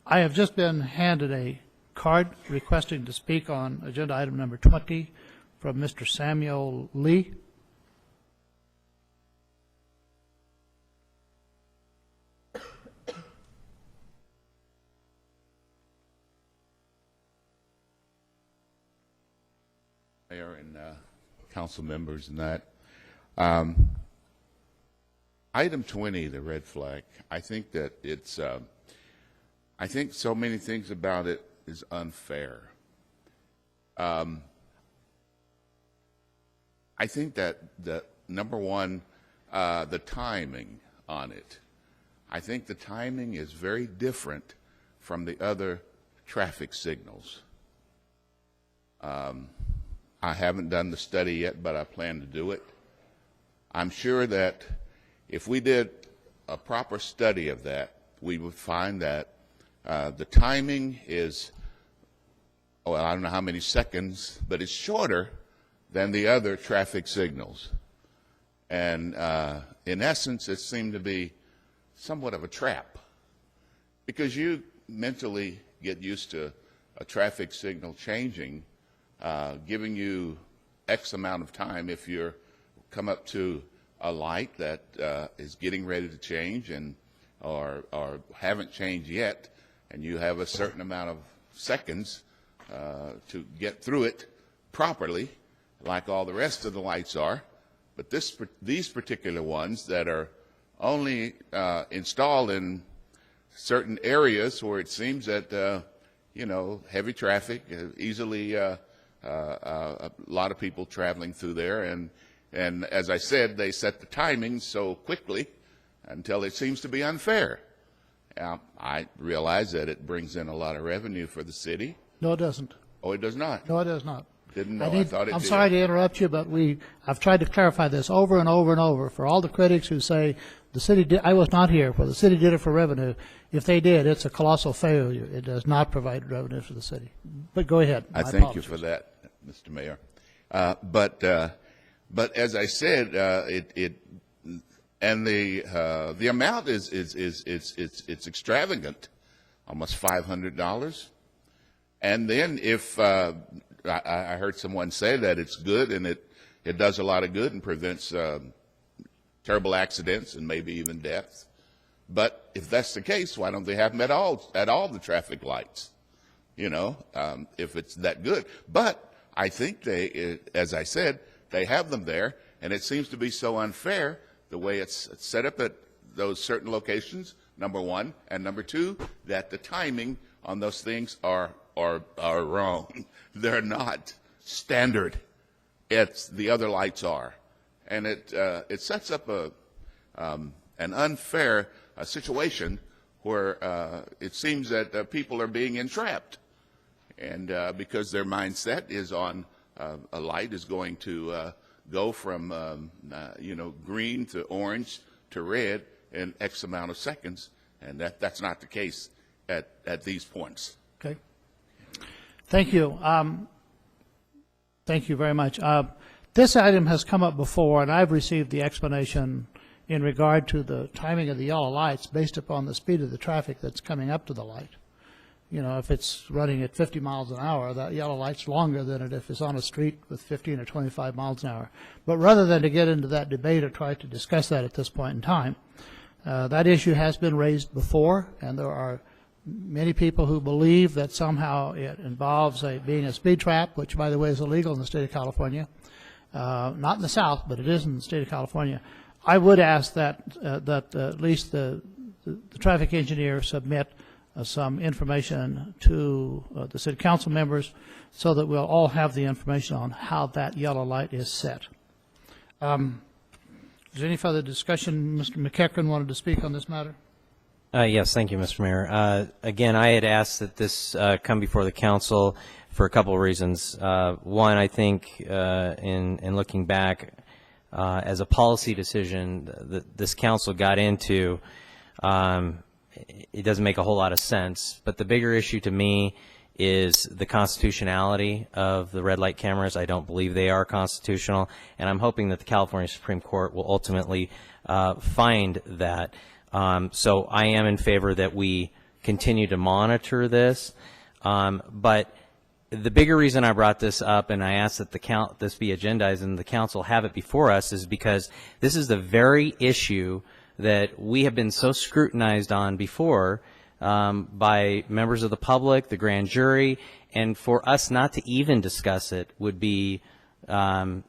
I have just been handed a card requesting to speak on agenda item number 20 from Mr. Samuel Lee. Mayor and council members and that. Item 20, the red flag, I think that it's, I think so many things about it is unfair. I think that number one, the timing on it. I think the timing is very different from the other traffic signals. I haven't done the study yet, but I plan to do it. I'm sure that if we did a proper study of that, we would find that the timing is, oh, I don't know how many seconds, but it's shorter than the other traffic signals. And in essence, it seemed to be somewhat of a trap, because you mentally get used to a traffic signal changing, giving you X amount of time if you're come up to a light that is getting ready to change and or haven't changed yet, and you have a certain amount of seconds to get through it properly, like all the rest of the lights are. But these particular ones that are only installed in certain areas where it seems that you know, heavy traffic, easily a lot of people traveling through there, and as I said, they set the timing so quickly until it seems to be unfair. I realize that it brings in a lot of revenue for the city. No, it doesn't. Oh, it does not? No, it does not. Didn't know. I thought it did. I'm sorry to interrupt you, but I've tried to clarify this over and over and over for all the critics who say the city did. I was not here, but the city did it for revenue. If they did, it's a colossal failure. It does not provide revenue for the city. But go ahead. I thank you for that, Mr. Mayor. But as I said, and the amount it's extravagant, almost $500. And then if I heard someone say that it's good and it does a lot of good and prevents terrible accidents and maybe even deaths. But if that's the case, why don't they have them at all the traffic lights? You know, if it's that good. But I think they, as I said, they have them there, and it seems to be so unfair the way it's set up at those certain locations, number one, and number two, that the timing on those things are wrong. They're not standard. It's the other lights are, and it sets up an unfair situation where it seems that people are being entrapped, and because their mindset is on a light is going to go from you know, green to orange to red in X amount of seconds, And that's not the case at these points. Okay. Thank you. Thank you very much. This item has come up before, and I've received the explanation in regard to the timing of the yellow lights based upon the speed of the traffic that's coming up to the light. You know, if it's running at 50 miles an hour, that yellow light's longer than if it's on a street with 15 or 25 miles an hour. But rather than to get into that debate or try to discuss that at this point in time, that issue has been raised before, and there are many people who believe that somehow it involves being a speed trap, which, by the way, is illegal in the state of California. Not in the South, but it is in the state of California. I would ask that at least the traffic engineer submit some information to the city council members so that we'll all have the information on how that yellow light is set. Is there any further discussion? Mr. McEachran wanted to speak on this matter. Yes, thank you, Mr. Mayor. Again, I had asked that this come before the council for a couple of reasons. One, I think in looking back, as a policy decision that this council got into, it doesn't make a whole lot of sense. But the bigger issue to me is the constitutionality of the red light cameras. I don't believe they are constitutional, and I'm hoping that the California Supreme Court will ultimately find that. So I am in favor that we continue to monitor this. But the bigger reason I brought this up, and I asked that this be agendized and the council have it before us, is because this is the very issue that we have been so scrutinized on before by members of the public, the grand jury, and for us not to even discuss it would be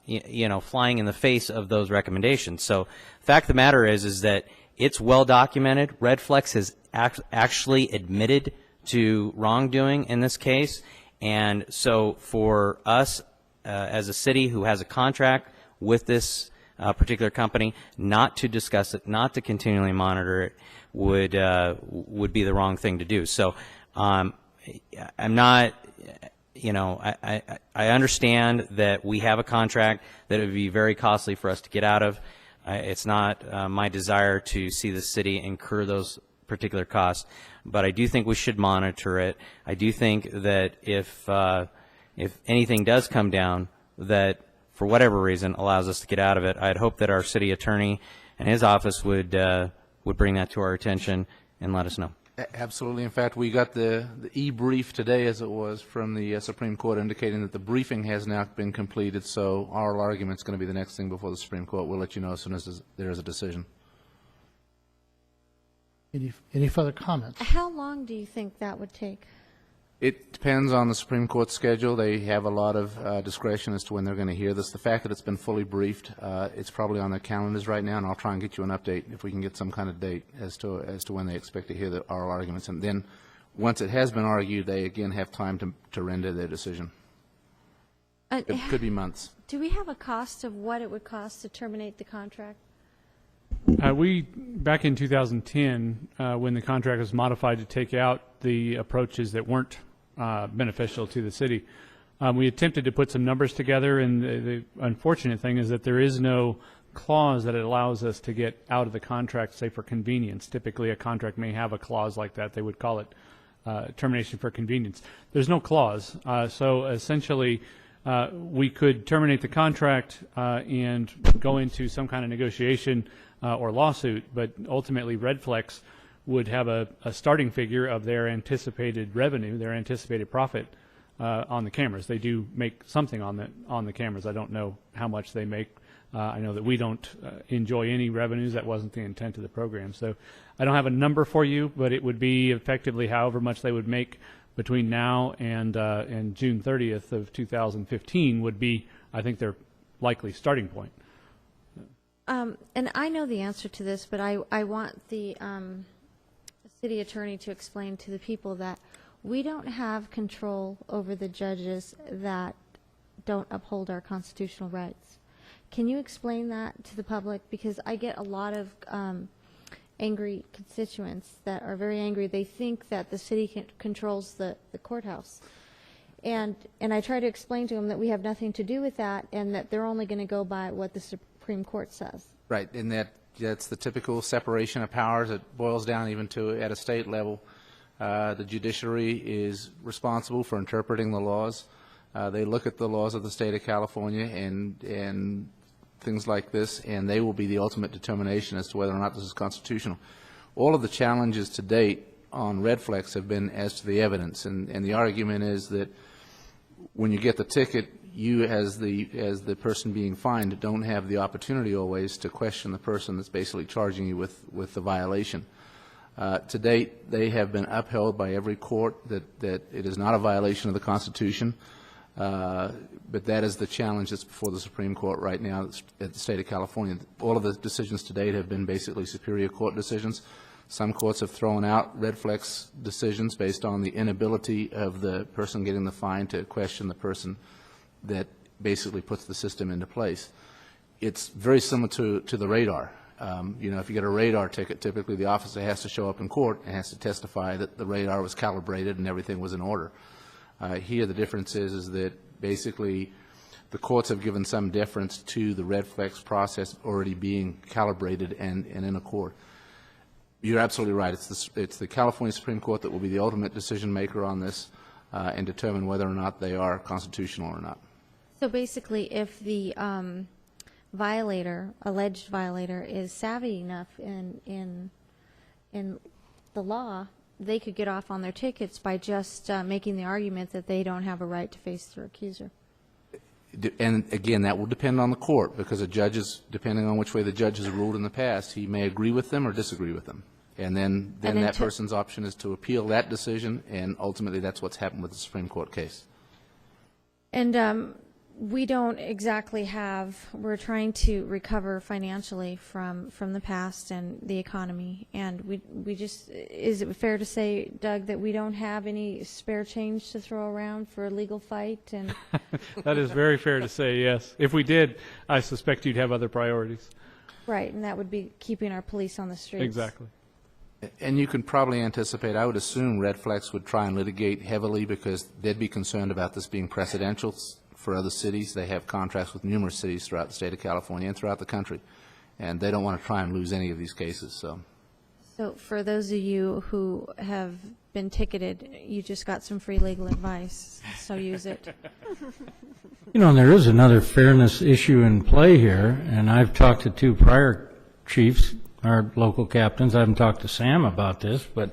you know, flying in the face of those recommendations. So the fact of the matter is that it's well documented. Redflex has actually admitted to wrongdoing in this case, and so for us as a city who has a contract with this particular company, not to discuss it, not to continually monitor it, would be the wrong thing to do. So I'm not, you know, I understand that we have a contract that it would be very costly for us to get out of. It's not my desire to see the city incur those particular costs, but I do think we should monitor it. I do think that if anything does come down that for whatever reason allows us to get out of it, I'd hope that our city attorney and his office would bring that to our attention and let us know. Absolutely. In fact, we got the e-brief today, as it was, from the Supreme Court indicating that the briefing has now been completed, so oral argument is going to be the next thing before the Supreme Court. We'll let you know as soon as there is a decision. Any further comments? How long do you think that would take? It depends on the Supreme Court schedule. They have a lot of discretion as to when they're going to hear this. The fact that it's been fully briefed, it's probably on their calendars right now, and I'll try and get you an update if we can get some kind of date as to when they expect to hear the oral arguments. And then once it has been argued, they again have time to render their decision. It could be months. Do we have a cost of what it would cost to terminate the contract? Back in 2010, when the contract was modified to take out the approaches that weren't beneficial to the city, we attempted to put some numbers together, and the unfortunate thing is that there is no clause that allows us to get out of the contract, say, for convenience. Typically, a contract may have a clause like that. They would call it termination for convenience. There's no clause. So essentially, we could terminate the contract and go into some kind of negotiation or lawsuit, but ultimately Redflex would have a starting figure of their anticipated revenue, their anticipated profit on the cameras. They do make something on the cameras. I don't know how much they make. I know that we don't enjoy any revenues. That wasn't the intent of the program. So I don't have a number for you, but it would be effectively however much they would make between now and June 30th of 2015 would be, I think, their likely starting point. And I know the answer to this, but I want the city attorney to explain to the people that we don't have control over the judges that don't uphold our constitutional rights. Can you explain that to the public? Because I get a lot of angry constituents that are very angry. They think that the city controls the courthouse. And I try to explain to them that we have nothing to do with that and that they're only going to go by what the Supreme Court says. Right, and that That's the typical separation of powers. It boils down even to at a state level. The judiciary is responsible for interpreting the laws. They look at the laws of the state of California and things like this, and they will be the ultimate determination as to whether or not this is constitutional. All of the challenges to date on Red Flex have been as to the evidence, and the argument is that when you get the ticket, you as the person being fined don't have the opportunity always to question the person that's basically charging you with the violation. To date, they have been upheld by every court that it is not a violation of the Constitution, but that is the challenge that's before the Supreme Court right now at the state of California. All of the decisions to date have been basically Superior Court decisions. Some courts have thrown out Red Flex decisions based on the inability of the person getting the fine to question the person that basically puts the system into place. It's very similar to the radar. You know, if you get a radar ticket, typically the officer has to show up in court and has to testify that the radar was calibrated and everything was in order. Here the difference is that basically the courts have given some deference to the Red Flex process already being calibrated and in a court. You're absolutely right. It's the California Supreme Court that will be the ultimate decision maker on this and determine whether or not they are constitutional or not. So basically, if the alleged violator, is savvy enough in the law, they could get off on their tickets by just making the argument that they don't have a right to face their accuser. And again, that will depend on the court, because a judge is, depending on which way the judge has ruled in the past, he may agree with them or disagree with them. And then that person's option is to appeal that decision, and ultimately that's what's happened with the Supreme Court case. And we don't exactly we're trying to recover financially from the past and the economy, and we just, is it fair to say, Doug, that we don't have any spare change to throw around for a legal fight? And That is very fair to say, yes. If we did, I suspect you'd have other priorities. right, and that would be keeping our police on the streets. Exactly. And you can probably anticipate, I would assume Red Flex would try and litigate heavily because they'd be concerned about this being precedential for other cities. They have contracts with numerous cities throughout the state of California and throughout the country, and they don't want to try and lose any of these cases. So for those of you who have been ticketed, you just got some free legal advice, so use it. You know, there is another fairness issue in play here, and I've talked to two prior chiefs, our local captains. I haven't talked to Sam about this, but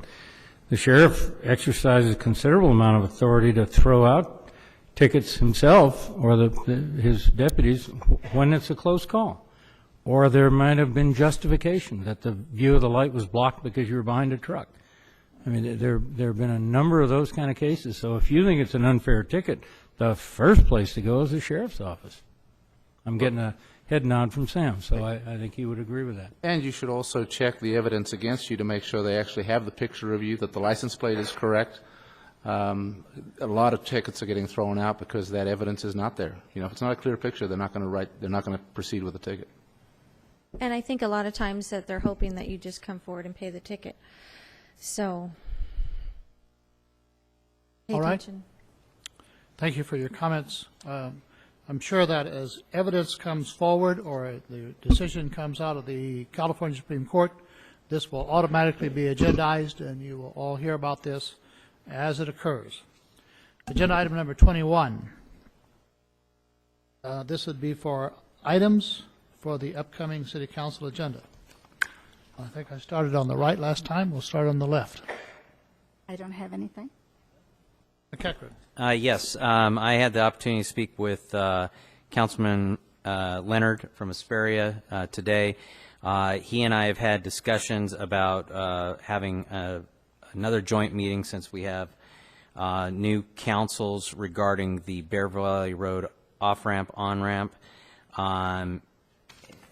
the sheriff exercises a considerable amount of authority to throw out tickets himself or his deputies when it's a close call. Or there might have been justification that the view of the light was blocked because you were behind a truck. I mean, there have been a number of those kind of cases. So if you think it's an unfair ticket, the first place to go is the sheriff's office. I'm getting a head nod from Sam, so I think he would agree with that. And you should also check the evidence against you to make sure they actually have the picture of you, that the license plate is correct. A lot of tickets are getting thrown out because that evidence is not there. You know, if it's not a clear picture, they're not going to proceed with the ticket. And I think a lot of times that they're hoping that you just come forward and pay the ticket. So, pay All right. attention. Thank you for your comments. I'm sure that as evidence comes forward or the decision comes out of the California Supreme Court, this will automatically be agendized, and you will all hear about this as it occurs. Agenda item number 21. This would be for items for the upcoming City Council agenda. I think I started on the right last time. We'll start on the left. I don't have anything. McEachran. Yes, I had the opportunity to speak with Councilman Leonard from Hesperia today. He and I have had discussions about having another joint meeting since we have new councils regarding the Bear Valley Road off-ramp, on-ramp.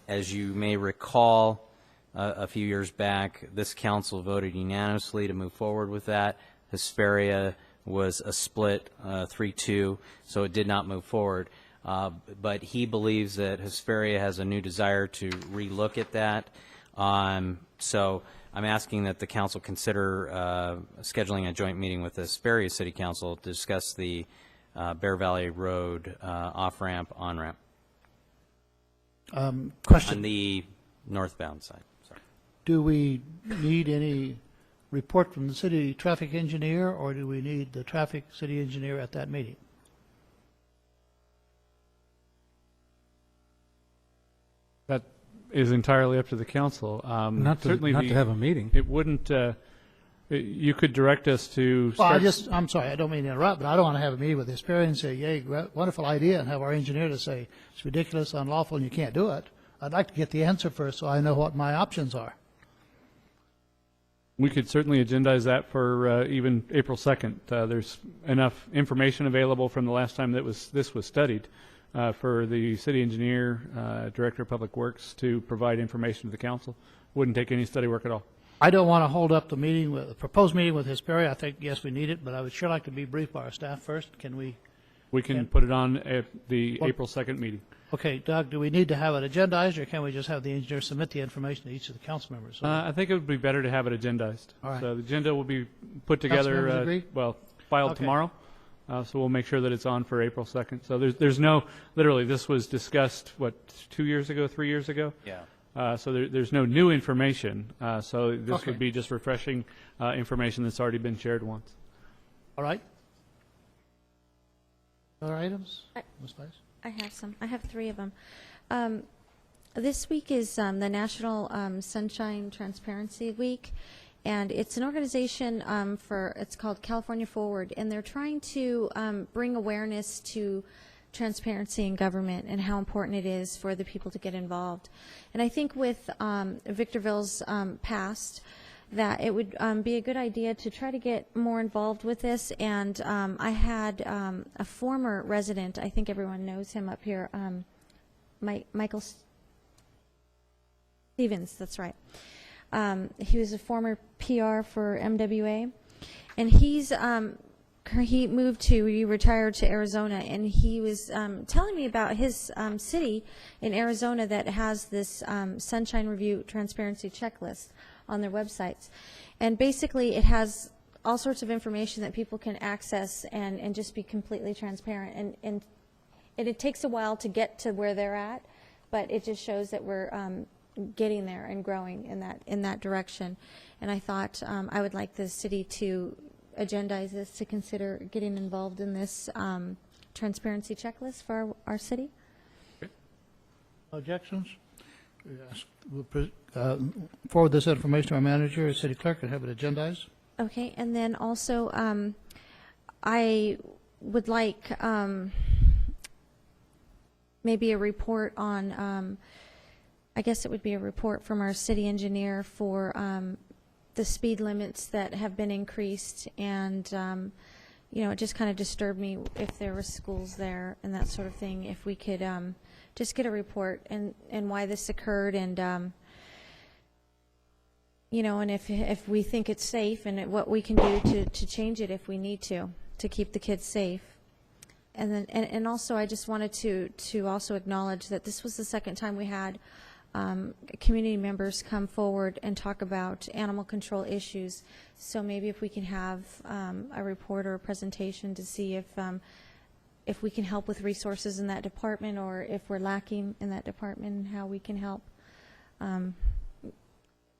As you may recall, a few years back, this council voted unanimously to move forward with that. Hesperia was a split 3-2, so it did not move forward. But he believes that Hesperia has a new desire to relook at that. So I'm asking that the council consider scheduling a joint meeting with the Hesperia City Council to discuss the Bear Valley Road off-ramp, on-ramp. Question. On the northbound side, sorry. Do we need any report from the city traffic engineer, or do we need the traffic city engineer at that meeting? That is entirely up to the council. Not to Certainly not to have a meeting. It wouldn't, you could direct us to Well, start. I'm sorry, I don't mean to interrupt, but I don't want to have a meeting with the Hesperian and say, yay, wonderful idea, and have our engineer to say, it's ridiculous, unlawful, and you can't do it. I'd like to get the answer first so I know what my options are. We could certainly agendize that for even April 2nd. There's enough information available from the last time that this was studied for the city engineer, director of public works to provide information to the council. Wouldn't take any study work at all. I don't want to hold up the meeting, the proposed meeting with Hesperia. I think, yes, we need it, but I would sure like to be briefed by our staff first. Can we? We can put it on at the April 2nd meeting. Okay, Doug, do we need to have it agendized, or can we just have the engineer submit the information to each of the council members? I think it would be better to have it agendized. All right. So the agenda will be put Council together, members agree? well, filed Okay. tomorrow. So we'll make sure that it's on for April 2nd. So there's no, literally, this was discussed, 2 years ago, 3 years ago? Yeah. So there's no new information. So this Okay. would be just refreshing information that's already been shared once. All right. Other items? Ms. Vice? I have some. I have 3 of them. This week is the National Sunshine Transparency Week, and it's an organization it's called California Forward, and they're trying to bring awareness to transparency in government and how important it is for the people to get involved. And I think with Victorville's past, that it would be a good idea to try to get more involved with this. And I had a former resident, I think everyone knows him up here, Michael Stevens, that's right. He was a former PR for MWA, and he retired to Arizona, and he was telling me about his city in Arizona that has this Sunshine Review transparency checklist on their websites. And basically it has all sorts of information that people can access and just be completely transparent. And it takes a while to get to where they're at, but it just shows that we're getting there and growing in that direction. And I thought I would like the city to agendize this, to consider getting involved in this transparency checklist for our city. Objections? Yes. We'll forward this information to our manager, city clerk, and have it agendized. Okay, and then also I would like maybe a report on, I guess it would be a report from our city engineer for the speed limits that have been increased, and it just kind of disturbed me if there were schools there and that sort of thing. If we could just get a report and why this occurred, and and if we think it's safe, and what we can do to change it if we need to keep the kids safe. And then and also I just wanted to also acknowledge that this was the second time we had community members come forward and talk about animal control issues. So maybe if we can have a report or a presentation to see if we can help with resources in that department, or if we're lacking in that department, and how we can help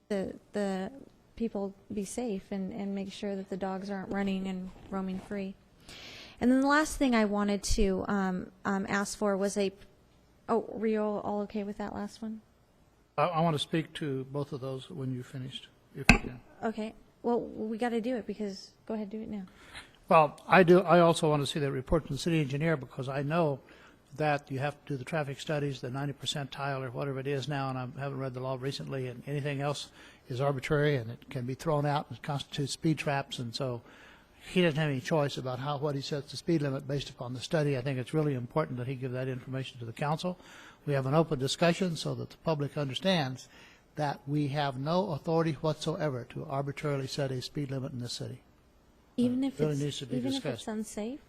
the people be safe and make sure that the dogs aren't running and roaming free. And then the last thing I wanted to ask for was were you all okay with that last one? I want to speak to both of those when you're finished, if you can. Okay. Well, we got to do it, because go ahead, do it now. Well, I do. I also want to see that report from the city engineer, because I know that you have to do the traffic studies, the 90 percentile or whatever it is now, and I haven't read the law recently, and anything else is arbitrary, and it can be thrown out and constitutes speed traps. And so he doesn't have any choice about what he sets the speed limit based upon the study. I think it's really important that he give that information to the council. We have an open discussion so that the public understands that we have no authority whatsoever to arbitrarily set a speed limit in this city. Even if really it's needs to be even discussed. if it's unsafe.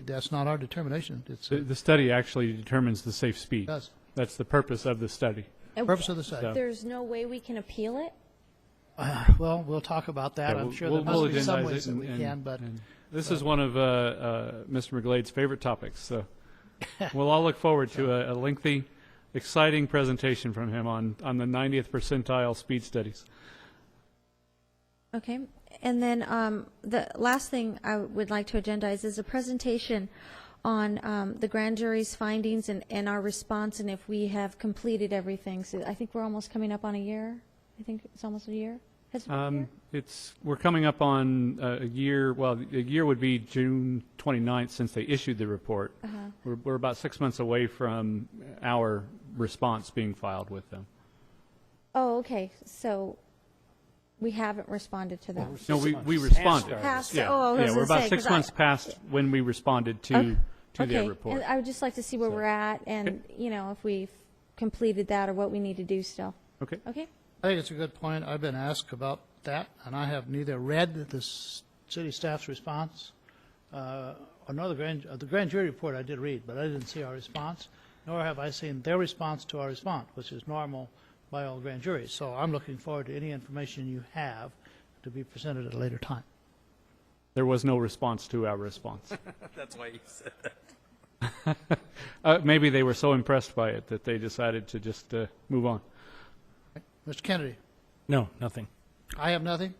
That's not our determination. It's The study actually determines the safe speed. It does. That's the purpose of the study. Purpose of the study. There's no way we can appeal it. Well, we'll talk about that. Yeah, I'm sure we'll there must be some agendize ways it, that we can, but this is one of Mr. McGlade's favorite topics. So we'll all look forward to a lengthy exciting presentation from him on the 90th percentile speed studies. Okay. And then the last thing I would like to agendize is a presentation on the grand jury's findings and our response, and if we have completed everything. So I think we're almost coming up on a year. I think it's almost a year. Has it been a year? We're coming up on a year. Well, a year would be June 29th since they issued the report. We're about 6 months away from our response being filed with them. Oh, okay. So we haven't responded to that. No, we responded. Past, yeah, oh, I was we're gonna about say, 6 months past when we responded to their report. And I would just like to see where we're at, and if we've completed that or what we need to do still. Okay. Okay. I think it's a good point. I've been asked about that, and I have neither read the city staff's response, nor the grand jury report I did read, but I didn't see our response, nor have I seen their response to our response, which is normal by all grand juries. So I'm looking forward to any information you have to be presented at a later time. There was no response to our response. That's why you said that. Maybe they were so impressed by it that they decided to just move on. Mr. Kennedy? No, nothing. I have nothing.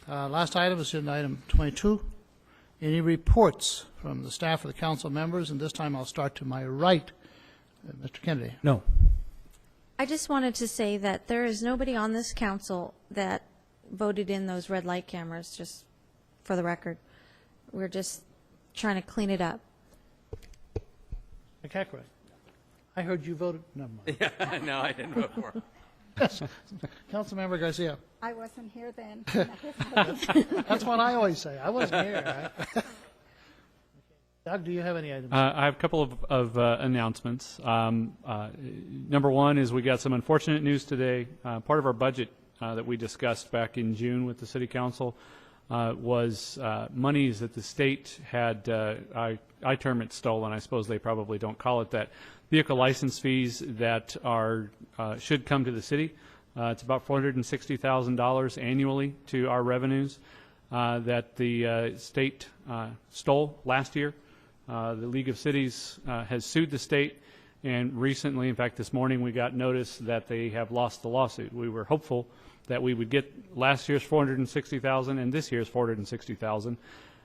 Last item is in item 22. Any reports from the staff or the council members? And this time I'll start to my right. Mr. Kennedy? No. I just wanted to say that there is nobody on this council that voted in those red light cameras, just for the record. We're just trying to clean it up. McEachran? I heard you voted. Never mind. No, I didn't vote for him. Councilmember Garcia? I wasn't here then. That's what I always say. I wasn't here. Doug, do you have any items? I have a couple of announcements. Number one is we got some unfortunate news today. Part of our budget that we discussed back in June with the City Council was monies that the state had, I term it stolen. I suppose they probably don't call it that. Vehicle license fees that are should come to the city. It's about $460,000 annually to our revenues that the state stole last year. The League of Cities has sued the state, and recently, in fact, this morning, we got notice that they have lost the lawsuit. We were hopeful that we would get last year's $460,000 and this year's $460,000.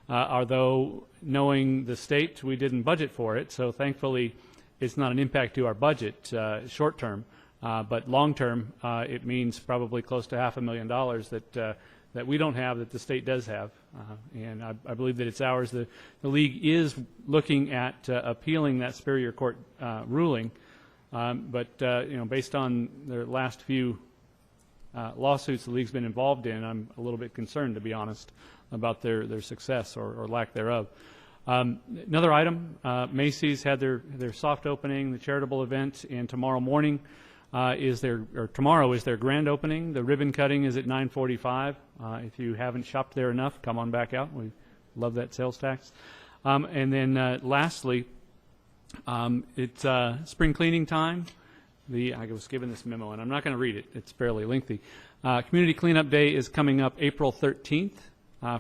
Although knowing the state, we didn't budget for it, so thankfully it's not an impact to our budget short term, but long term it means probably close to $500,000 that we don't have that the state does have, and I believe that it's ours. The league is looking at appealing that Superior Court ruling, but based on their last few lawsuits the league's been involved in, I'm a little bit concerned, to be honest, about their success or lack thereof. Another item, Macy's had their soft opening, the charitable event, and tomorrow morning tomorrow is their grand opening. The ribbon cutting is at 9:45. If you haven't shopped there enough, come on back out. We love that sales tax. And then lastly, it's spring cleaning time. I was given this memo, and I'm not going to read it. It's fairly lengthy. Community Cleanup Day is coming up April 13th.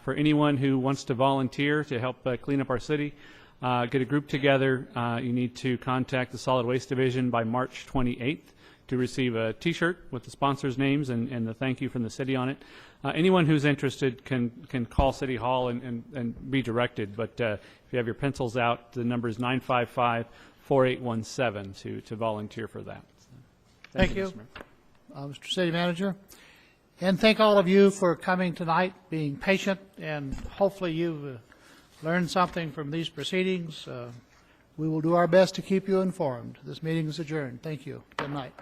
For anyone who wants to volunteer to help clean up our city, get a group together. You need to contact the Solid Waste Division by March 28th to receive a T-shirt with the sponsors' names and the thank you from the city on it. Anyone who's interested can call City Hall and be directed, but if you have your pencils out, the number is 955-4817 to volunteer for that. Thank you, Mr. City Manager. And thank all of you for coming tonight, being patient, and hopefully you've learned something from these proceedings. We will do our best to keep you informed. This meeting is adjourned. Thank you. Good night.